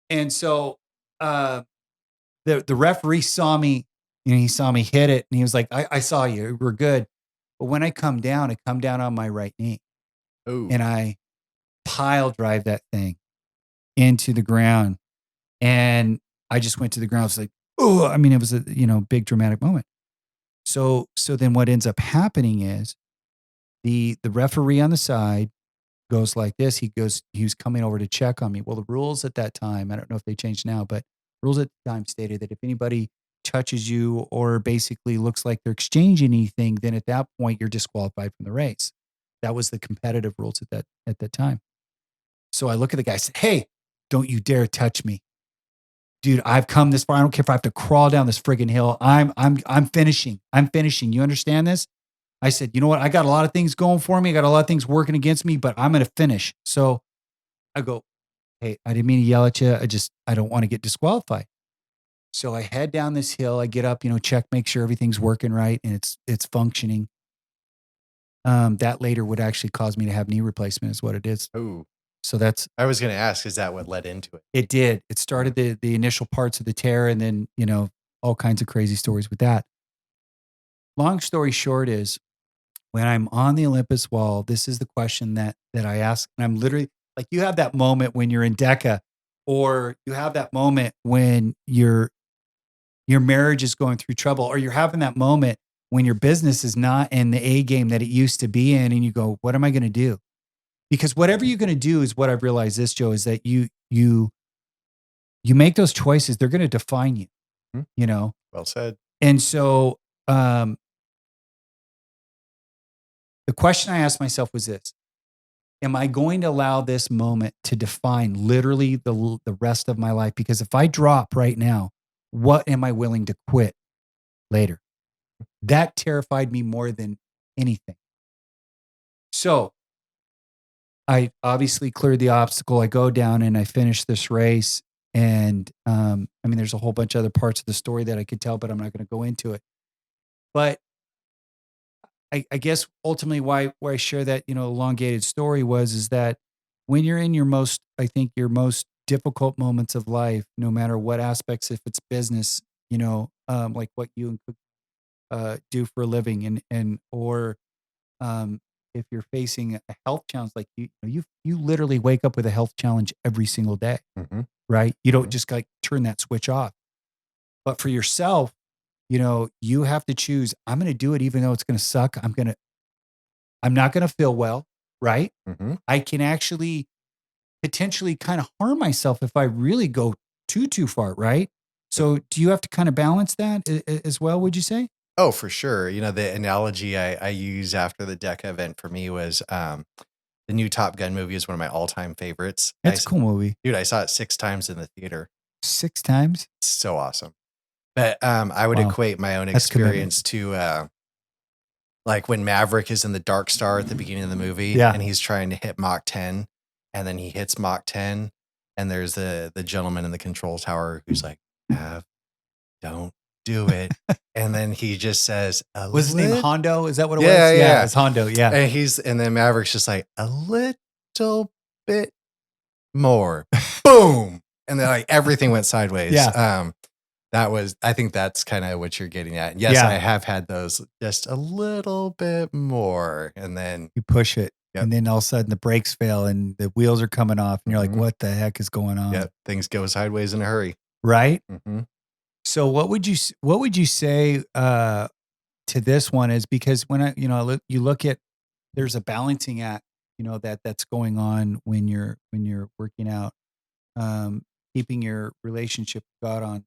And so the referee saw me, he saw me hit it, and he was like, I saw you, we're good. But when I come down on my right knee. Ooh. And I pile drive that thing into the ground. And I just went to the ground. It's like, oh, I mean, it was a, big dramatic moment. So then what ends up happening is the referee on the side goes like this. He was coming over to check on me. Well, the rules at that time, I don't know if they changed now, but rules at the time stated that if anybody touches you or basically looks like they're exchanging anything, then at that point you're disqualified from the race. That was the competitive rules at that time. So I look at the guy and say, hey, don't you dare touch me. Dude, I've come this far. I don't care if I have to crawl down this friggin' hill. I'm finishing. I'm finishing. You understand this? I said, you know what? I got a lot of things going for me. I got a lot of things working against me, but I'm going to finish. So I go, hey, I didn't mean to yell at you. I don't want to get disqualified. So I head down this hill. I get up, check, make sure everything's working right and it's functioning. That later would actually cause me to have knee replacement is what it is. Ooh. So I was going to ask, is that what led into it? It did. It started the initial parts of the tear, and then, all kinds of crazy stories with that. Long story short is when I'm on the Olympus wall, this is the question that I ask. And I'm literally like, you have that moment when you're in DECA, or you have that moment when your marriage is going through trouble, or you're having that moment when your business is not in the A game that it used to be in. And you go, what am I going to do? Because whatever you're going to do is what I've realized this, Joe, is that you make those choices. They're going to define you, Hmm. you know? Well said. And so the question I asked myself was this: am I going to allow this moment to define literally the rest of my life? Because if I drop right now, what am I willing to quit later? That terrified me more than anything. So I obviously cleared the obstacle. I go down and I finish this race. And I mean, there's a whole bunch of other parts of the story that I could tell, but I'm not going to go into it. But I guess ultimately why I share that, elongated story is that when you're in your most difficult moments of life, no matter what aspects, if it's business, like what you and Cook do for a living or if you're facing a health challenge, like you literally wake up with a health challenge every single day, Mm-hmm. right? You don't just like turn that switch off. But for yourself, you have to choose, I'm going to do it even though it's going to suck. I'm not going to feel well, right? Mm-hmm. I can actually potentially kind of harm myself if I really go too far, right? So do you have to kind of balance that as well, would you say? Oh, for sure. The analogy I use after the DECA event for me was the new Top Gun movie is one of my all-time favorites. That's a cool movie. Dude, I saw it 6 times in the theater. 6 times? So awesome. But I would Wow. equate my own That's experience to like when Maverick is in the Dark Star at the beginning of the movie and he's trying to hit Mach 10 and then he hits Mach 10 and there's the gentleman in the control tower who's like, don't do it. And then he just says, Was his name Hondo? Is that what it was? Yeah. It's Hondo. Yeah. And then Maverick's just like, a little bit more. Boom. And then like everything went sideways. Yeah. I think that's kind of what you're getting at. Yes, I have had those just a little bit more. And then you push it. Yep. And then all of a sudden the brakes fail and the wheels are coming off and you're like, what the heck is going on? Yep. Things go sideways in a hurry. Right. Mm-hmm. So what would you say to this one is, because when you look at, there's a balancing act, that's going on when you're working out, keeping your relationship with God on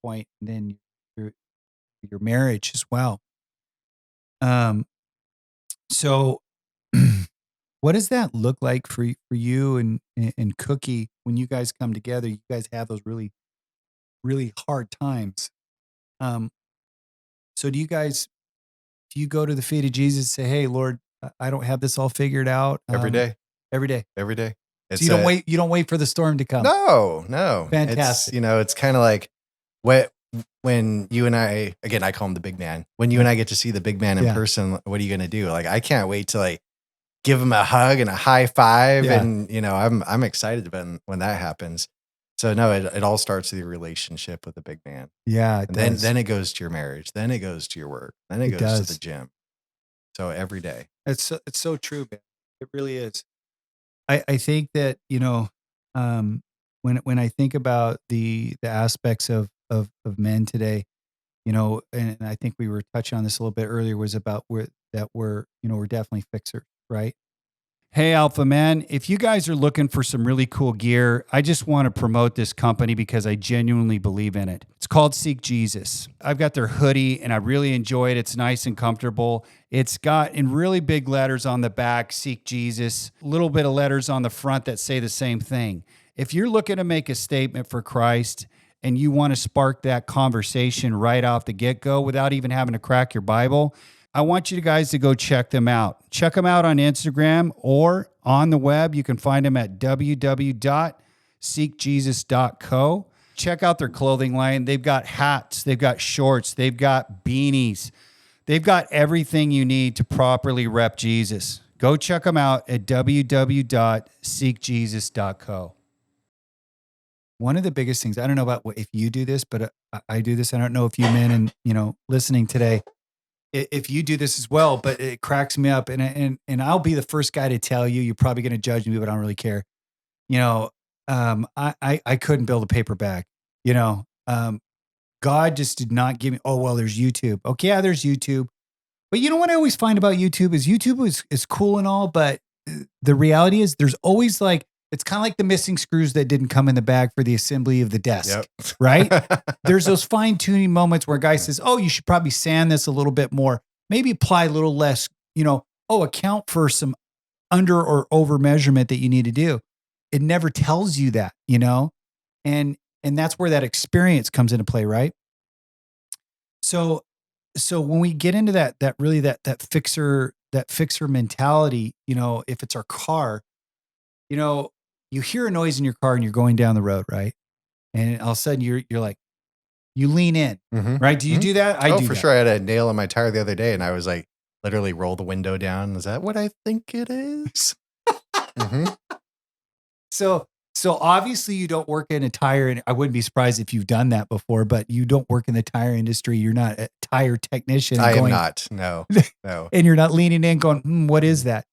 point, and then your marriage as well. So what does that look like for you and Cookie when you guys come together? You guys have those really, really hard times. So do you go to the feet of Jesus and say, "Hey, Lord, I don't have this all figured out"? Every day. Every day. It's So you don't wait for the storm to come. No. Fantastic. It's kind of like when you and I call him the big man. When you and I get to see the big man in person, what are you going to do? Like, I can't wait to like give him a hug and a high five. Yeah. And, I'm excited when that happens. So no, it all starts with your relationship with the big man. Yeah. And then it goes to your marriage. Then it goes to your work. Then it goes to the gym. So every day. It's so true, man. It really is. I think that, when I think about the aspects of men today, and I think we were touching on this a little bit earlier, was about we're definitely fixers, right? Hey, Alpha Man, if you guys are looking for some really cool gear, I just want to promote this company because I genuinely believe in it. It's called Seek Jesus. I've got their hoodie and I really enjoy it. It's nice and comfortable. It's got in really big letters on the back, Seek Jesus, a little bit of letters on the front that say the same thing. If you're looking to make a statement for Christ and you want to spark that conversation right off the get-go without even having to crack your Bible, I want you guys to go check them out. Check them out on Instagram or on the web. You can find them at www.seekjesus.co. Check out their clothing line. They've got hats, they've got shorts, they've got beanies. They've got everything you need to properly rep Jesus. Go check them out at www.seekjesus.co. One of the biggest things, I don't know about if you do this, but I do this. I don't know if you men and, listening today, if you do this as well, but it cracks me up, and I'll be the first guy to tell you, you're probably going to judge me, but I don't really care. I couldn't build a paper bag. God just did not give me. Oh well, there's YouTube. Okay, yeah, there's YouTube, but you know what I always find about YouTube is cool and all, but the reality is there's always like, it's kind of like the missing screws that didn't come in the bag for the assembly of the desk, right? There's those fine tuning moments where a guy says, oh, you should probably sand this a little bit more, maybe apply a little less, account for some under or over measurement that you need to do. It never tells you that, and that's where that experience comes into play, right? So when we get into that fixer mentality, if it's our car, you hear a noise in your car and you're going down the road, right? And all of a sudden you're like, you lean in, right? Do you do that? I do for that. sure. I had a nail in my tire the other day and I was like, literally roll the window down. Is that what I think it is? So obviously you don't work in a tire, and I wouldn't be surprised if you've done that before, but you don't work in the tire industry. You're not a tire technician. I am not. No. And you're not leaning in going, what is that?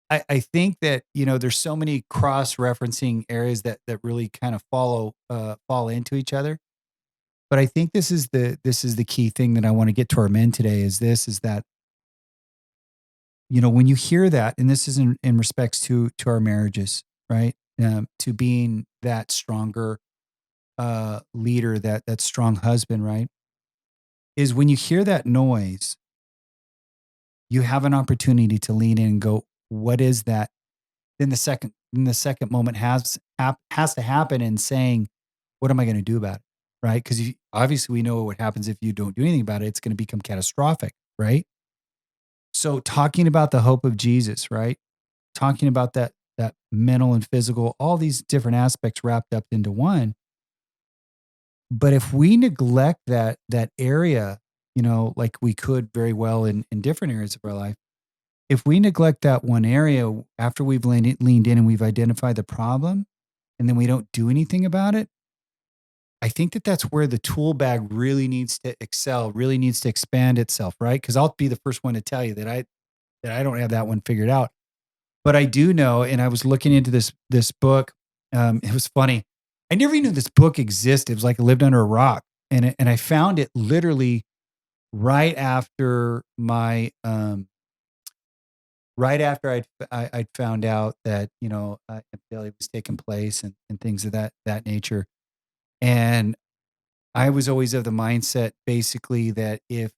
I think that, there's so many cross-referencing areas that really kind of fall into each other. But I think this is the key thing that I want to get to our men today is that, when you hear that, and this is in respects to our marriages, right? To being that stronger leader, that strong husband, right? Is when you hear that noise, you have an opportunity to lean in and go, what is that? Then the second moment has to happen in saying, what am I going to do about it? Right? Because obviously we know what happens if you don't do anything about it. It's going to become catastrophic, right? So talking about the hope of Jesus, right? Talking about that mental and physical, all these different aspects wrapped up into one. But if we neglect that area, like we could very well in different areas of our life, if we neglect that one area after we've leaned in and we've identified the problem, and then we don't do anything about it, I think that's where the tool bag really needs to excel, really needs to expand itself, right? Because I'll be the first one to tell you that I don't have that one figured out. But I do know, and I was looking into this book. It was funny. I never even knew this book existed. It was like I lived under a rock, and I found it literally right after my I'd found out that infidelity was taking place and things of that nature. And I was always of the mindset basically that if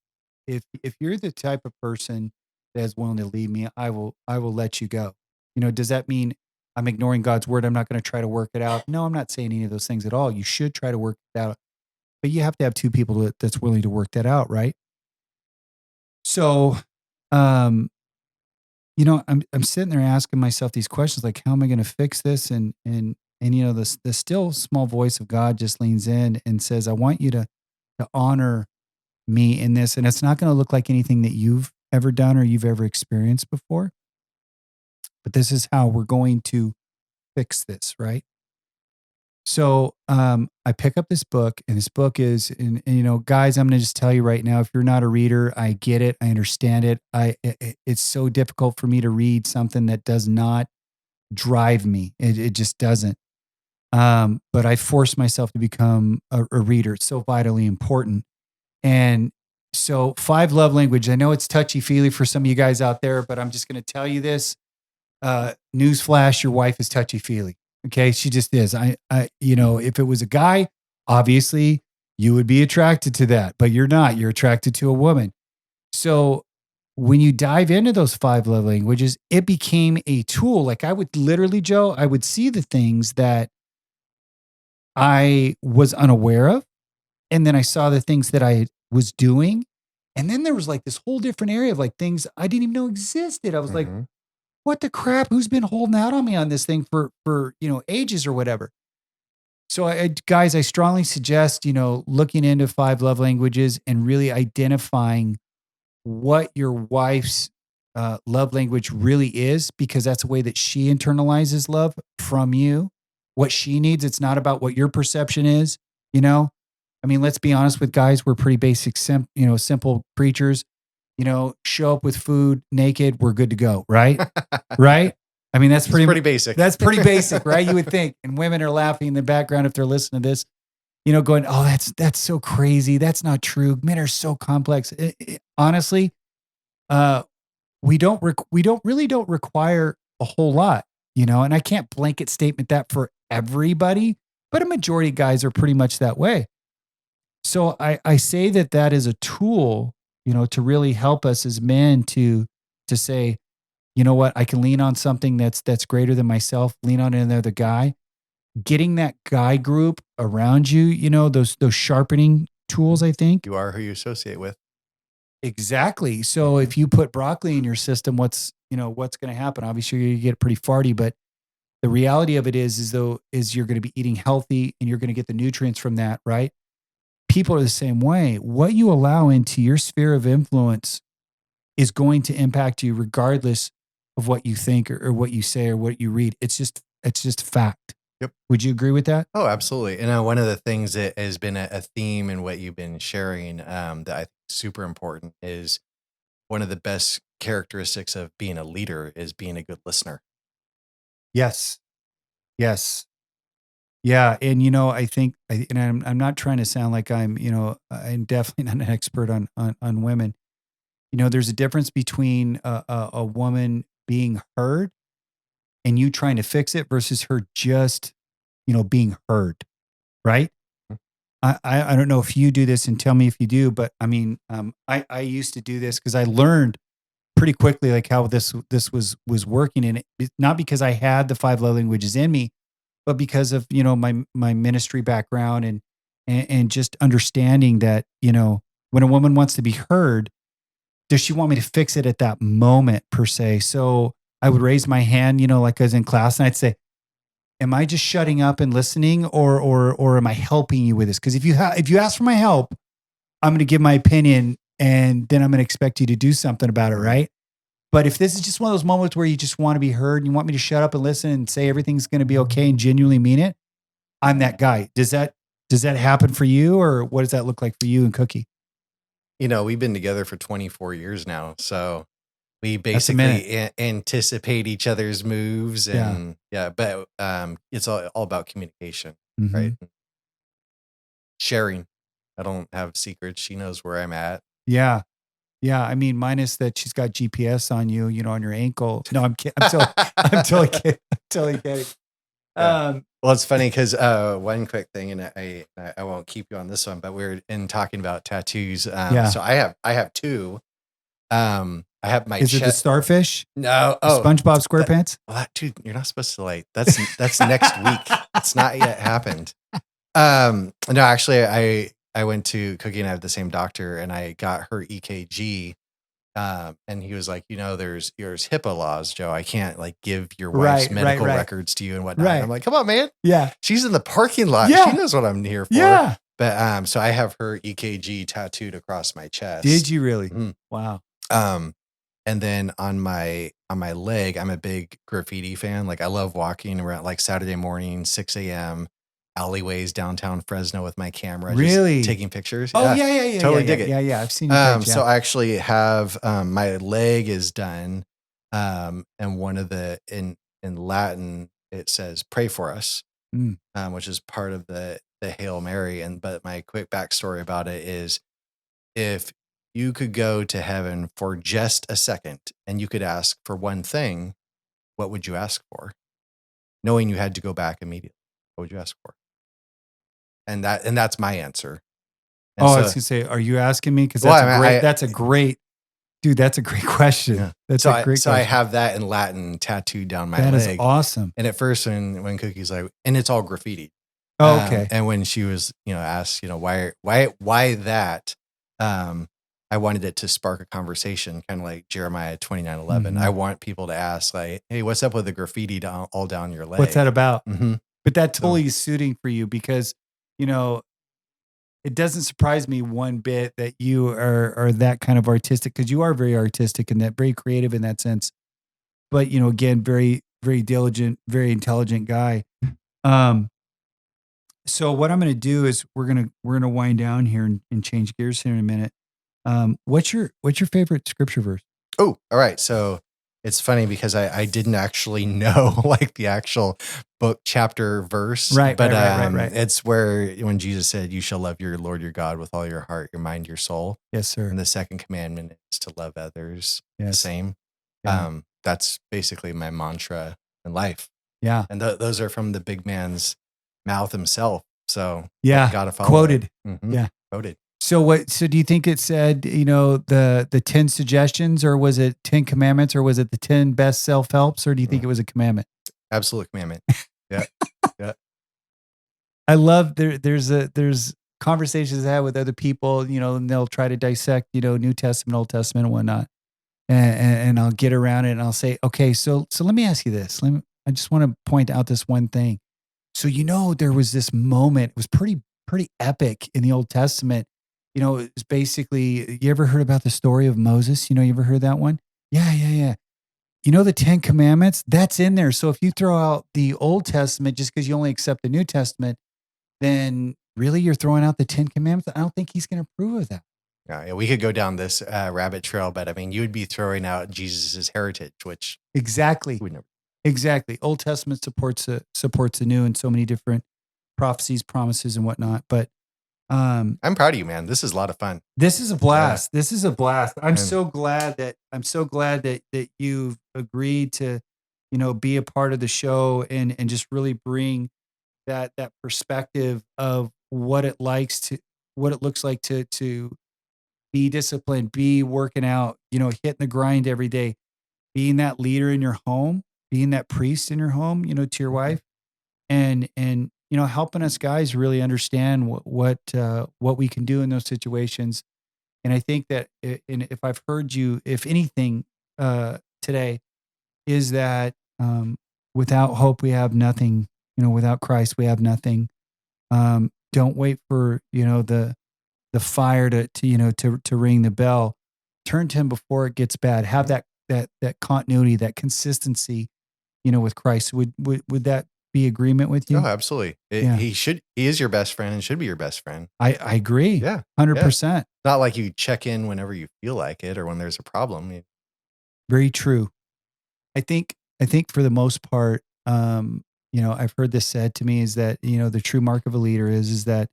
you're the type of person that is willing to leave me, I will let you go. Does that mean I'm ignoring God's word? I'm not going to try to work it out. No, I'm not saying any of those things at all. You should try to work it out, but you have to have two people that's willing to work that out, right? So, I'm sitting there asking myself these questions, like, how am I going to fix this? And the still small voice of God just leans in and says, I want you to honor me in this. And it's not going to look like anything that you've ever done or you've ever experienced before. But this is how we're going to fix this, right? So I pick up this book, and this book is, and guys, I'm going to just tell you right now, if you're not a reader, I get it. I understand it. It's so difficult for me to read something that does not drive me. It just doesn't. But I force myself to become a reader. It's so vitally important. And so 5 love language, I know it's touchy feely for some of you guys out there, but I'm just going to tell you this. Newsflash, your wife is touchy feely. Okay. She just is. If it was a guy, obviously you would be attracted to that, but you're not. You're attracted to a woman. So when you dive into those 5 love languages, it became a tool. Like I would literally, Joe, I would see the things that I was unaware of. And then I saw the things that I was doing. And then there was like this whole different area of like things I didn't even know existed. I was like, what the crap? Who's been holding out on me on this thing for ages or whatever? So guys, I strongly suggest, looking into 5 love languages and really identifying what your wife's love language really is, because that's a way that she internalizes love from you, what she needs. It's not about what your perception is, I mean, let's be honest with guys. We're pretty basic, simple creatures. Show up with food, naked, we're good to go, right? Right? I mean, that's pretty basic. That's pretty basic, right? You would think. And women are laughing in the background if they're listening to this, going, oh, that's so crazy. That's not true. Men are so complex. Honestly, we don't require a whole lot, and I can't blanket statement that for everybody, but a majority of guys are pretty much that way. So I say that is a tool, to really help us as men to say, you know what, I can lean on something that's greater than myself, lean on another guy. Getting that guy group around you, those sharpening tools, I think. You are who you associate with. Exactly. So if you put broccoli in your system, what's going to happen? Obviously, you get pretty farty, but the reality of it is you're going to be eating healthy and you're going to get the nutrients from that, right? People are the same way. What you allow into your sphere of influence is going to impact you regardless of what you think or what you say or what you read. It's just fact. Yep. Would you agree with that? Oh, absolutely. And one of the things that has been a theme in what you've been sharing that I think is super important is one of the best characteristics of being a leader is being a good listener. Yes. Yes. Yeah. And, I think, and I'm not trying to sound like I'm definitely not an expert on women. There's a difference between a woman being heard and you trying to fix it versus her just, being heard. Right. I don't know if you do this and tell me if you do, but I mean, I used to do this because I learned pretty quickly like how this was working in it, not because I had the 5 love languages in me, but because of my ministry background and just understanding that when a woman wants to be heard, does she want me to fix it at that moment per se? So I would raise my hand, like I was in class, and I'd say, am I just shutting up and listening, or am I helping you with this? Because if you ask for my help, I'm going to give my opinion, and then I'm going to expect you to do something about it, right? But if this is just one of those moments where you just want to be heard and you want me to shut up and listen and say everything's going to be okay and genuinely mean it, I'm that guy. Does that happen for you, or what does that look like for you and Cookie? We've been together for 24 years now, so we basically anticipate each other's moves, and but it's all about communication, right? Sharing. I don't have secrets. She knows where I'm at. Yeah. Yeah, I mean, minus that she's got GPS on you, on your ankle. No, I'm kidding. I'm totally kidding. I'm totally kidding. Well, it's funny because one quick thing, and I won't keep you on this one, but we're talking about tattoos. So I have 2. I have my. Is it the starfish? No. SpongeBob SquarePants. Dude, you're not supposed to That's next week. It's not yet happened. No, actually, I went to Cookie, and I have the same doctor, and I got her EKG. And he was like, there's HIPAA laws, Joe. I can't give your wife's medical records to you and whatnot. And I'm like, come on, man. Yeah. She's in the parking lot. Yeah. She knows what I'm here for. Yeah. But so I have her EKG tattooed across my chest. Did you really? Mm-hmm. Wow. And then on my leg, I'm a big graffiti fan. I love walking around Saturday morning, 6 a.m. alleyways downtown Fresno with my camera, really just taking pictures. Oh yeah. Totally dig it. Yeah. I've seen you. So I actually have my leg is done, and one of the in Latin it says "Pray for us," which is part of the Hail Mary. But my quick backstory about it is, if you could go to heaven for just a second and you could ask for one thing, what would you ask for? Knowing you had to go back immediately, what would you ask for? And that's my answer. And I was going to say, are you asking me? Because that's a great question. Yeah. That's a great question. So I have that in Latin tattooed down my leg. That is awesome. And at first when Cookie's like, and it's all graffiti. Oh, okay. And when she was, asked, why that, I wanted it to spark a conversation, kind of like Jeremiah 29:11. Mm-hmm. I want people to ask, hey, what's up with the graffiti all down your leg? What's that about? Mm-hmm. But that totally is suiting for you because, it doesn't surprise me one bit that you are that kind of artistic, because you are very artistic and that very creative in that sense. But, again, very, very diligent, very intelligent guy. So what I'm going to do is we're going to wind down here and change gears here in a minute. What's your favorite scripture verse? Oh, all right. So it's funny because I didn't actually know the actual book, chapter, verse. Right. But right. It's where when Jesus said, you shall love your Lord, your God with all your heart, your mind, your soul. Yes, sir. And the second commandment is to love others the same. Yeah. That's basically my mantra in life. Yeah. And those are from the big man's mouth himself. So Yeah. got to follow Quoted. it. Mm-hmm. Yeah. Quoted. So do you think it said, the 10 suggestions, or was it 10 commandments, or was it the 10 best self-helps, or do you think it was a commandment? Absolute commandment. Yeah. Yeah. I love there's conversations I have with other people, and they'll try to dissect, New Testament, Old Testament and whatnot. And I'll get around it and I'll say, okay, so let me ask you this. I just want to point out this one thing. So, there was this moment, it was pretty epic in the Old Testament. It was basically, you ever heard about the story of Moses? You ever heard that one? Yeah, yeah, yeah. The 10 commandments, that's in there. So if you throw out the Old Testament just because you only accept the New Testament, then really you're throwing out the 10 commandments. I don't think he's going to approve of that. Yeah, we could go down this rabbit trail, but I mean, you would be throwing out Jesus's heritage, which Exactly. we never. Exactly. Old Testament supports the new in so many different prophecies, promises, and whatnot. But I'm proud of you, man. This is a lot of fun. this is a blast. Yeah. This is a blast. I'm And- so glad that you've agreed to, be a part of the show and just really bring that perspective of what it looks like to be disciplined, be working out, hitting the grind every day, being that leader in your home, being that priest in your home, to your wife, and helping us guys really understand what we can do in those situations. And I think that and if I've heard you, if anything, today, is that without hope we have nothing. Without Christ we have nothing. Don't wait for the fire to ring the bell. Turn to Him before it gets bad. Have that continuity, that consistency, with Christ. Would that be agreement with you? Oh, absolutely. Yeah. He is your best friend and should be your best friend. I agree. Yeah. 100%. Not like you check in whenever you feel like it or when there's a problem. Very true. I think for the most part, I've heard this said to me is that, the true mark of a leader is that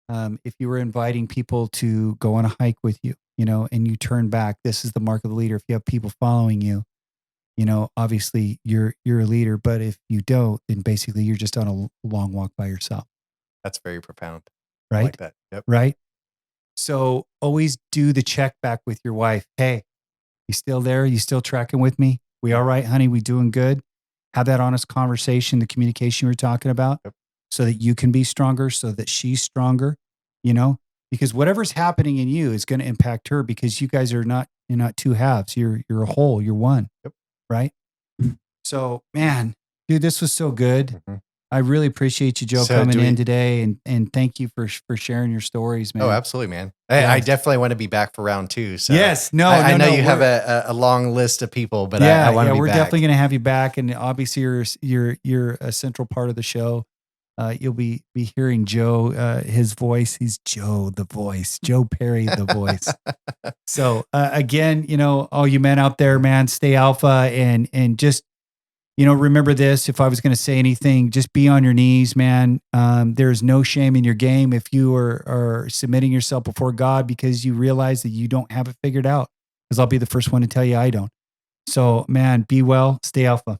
if you were inviting people to go on a hike with you, and you turn back, this is the mark of the leader. If you have people following you, obviously you're a leader, but if you don't, then basically you're just on a long walk by yourself. That's very profound. Right. I like that. Yep. Right. So always do the check back with your wife. Hey, you still there? You still tracking with me? We all right, honey? We doing good? Have that honest conversation, the communication we were talking about, Yep. so that you can be stronger, so that she's stronger, because whatever's happening in you is going to impact her, because you guys are not, you're not two halves. You're a whole, you're one. Yep. Right. So, man, dude, this was so good. Mm-hmm. I really appreciate you, Joe, coming in today, and thank you for sharing your stories, man. Oh, absolutely, man. Yes. I definitely want to be back for round 2. So Yes. I know you have a long list of people, but yeah, I want to be we're back. definitely going to have you back, and obviously you're a central part of the show. You'll be hearing Joe, his voice. He's Joe, the voice, Joe Perry, the voice. So again, all you men out there, man, stay alpha, and just, remember this. If I was going to say anything, just be on your knees, man. There's no shame in your game if you are submitting yourself before God, because you realize that you don't have it figured out. Because I'll be the first one to tell you I don't. So, man, be well, stay alpha.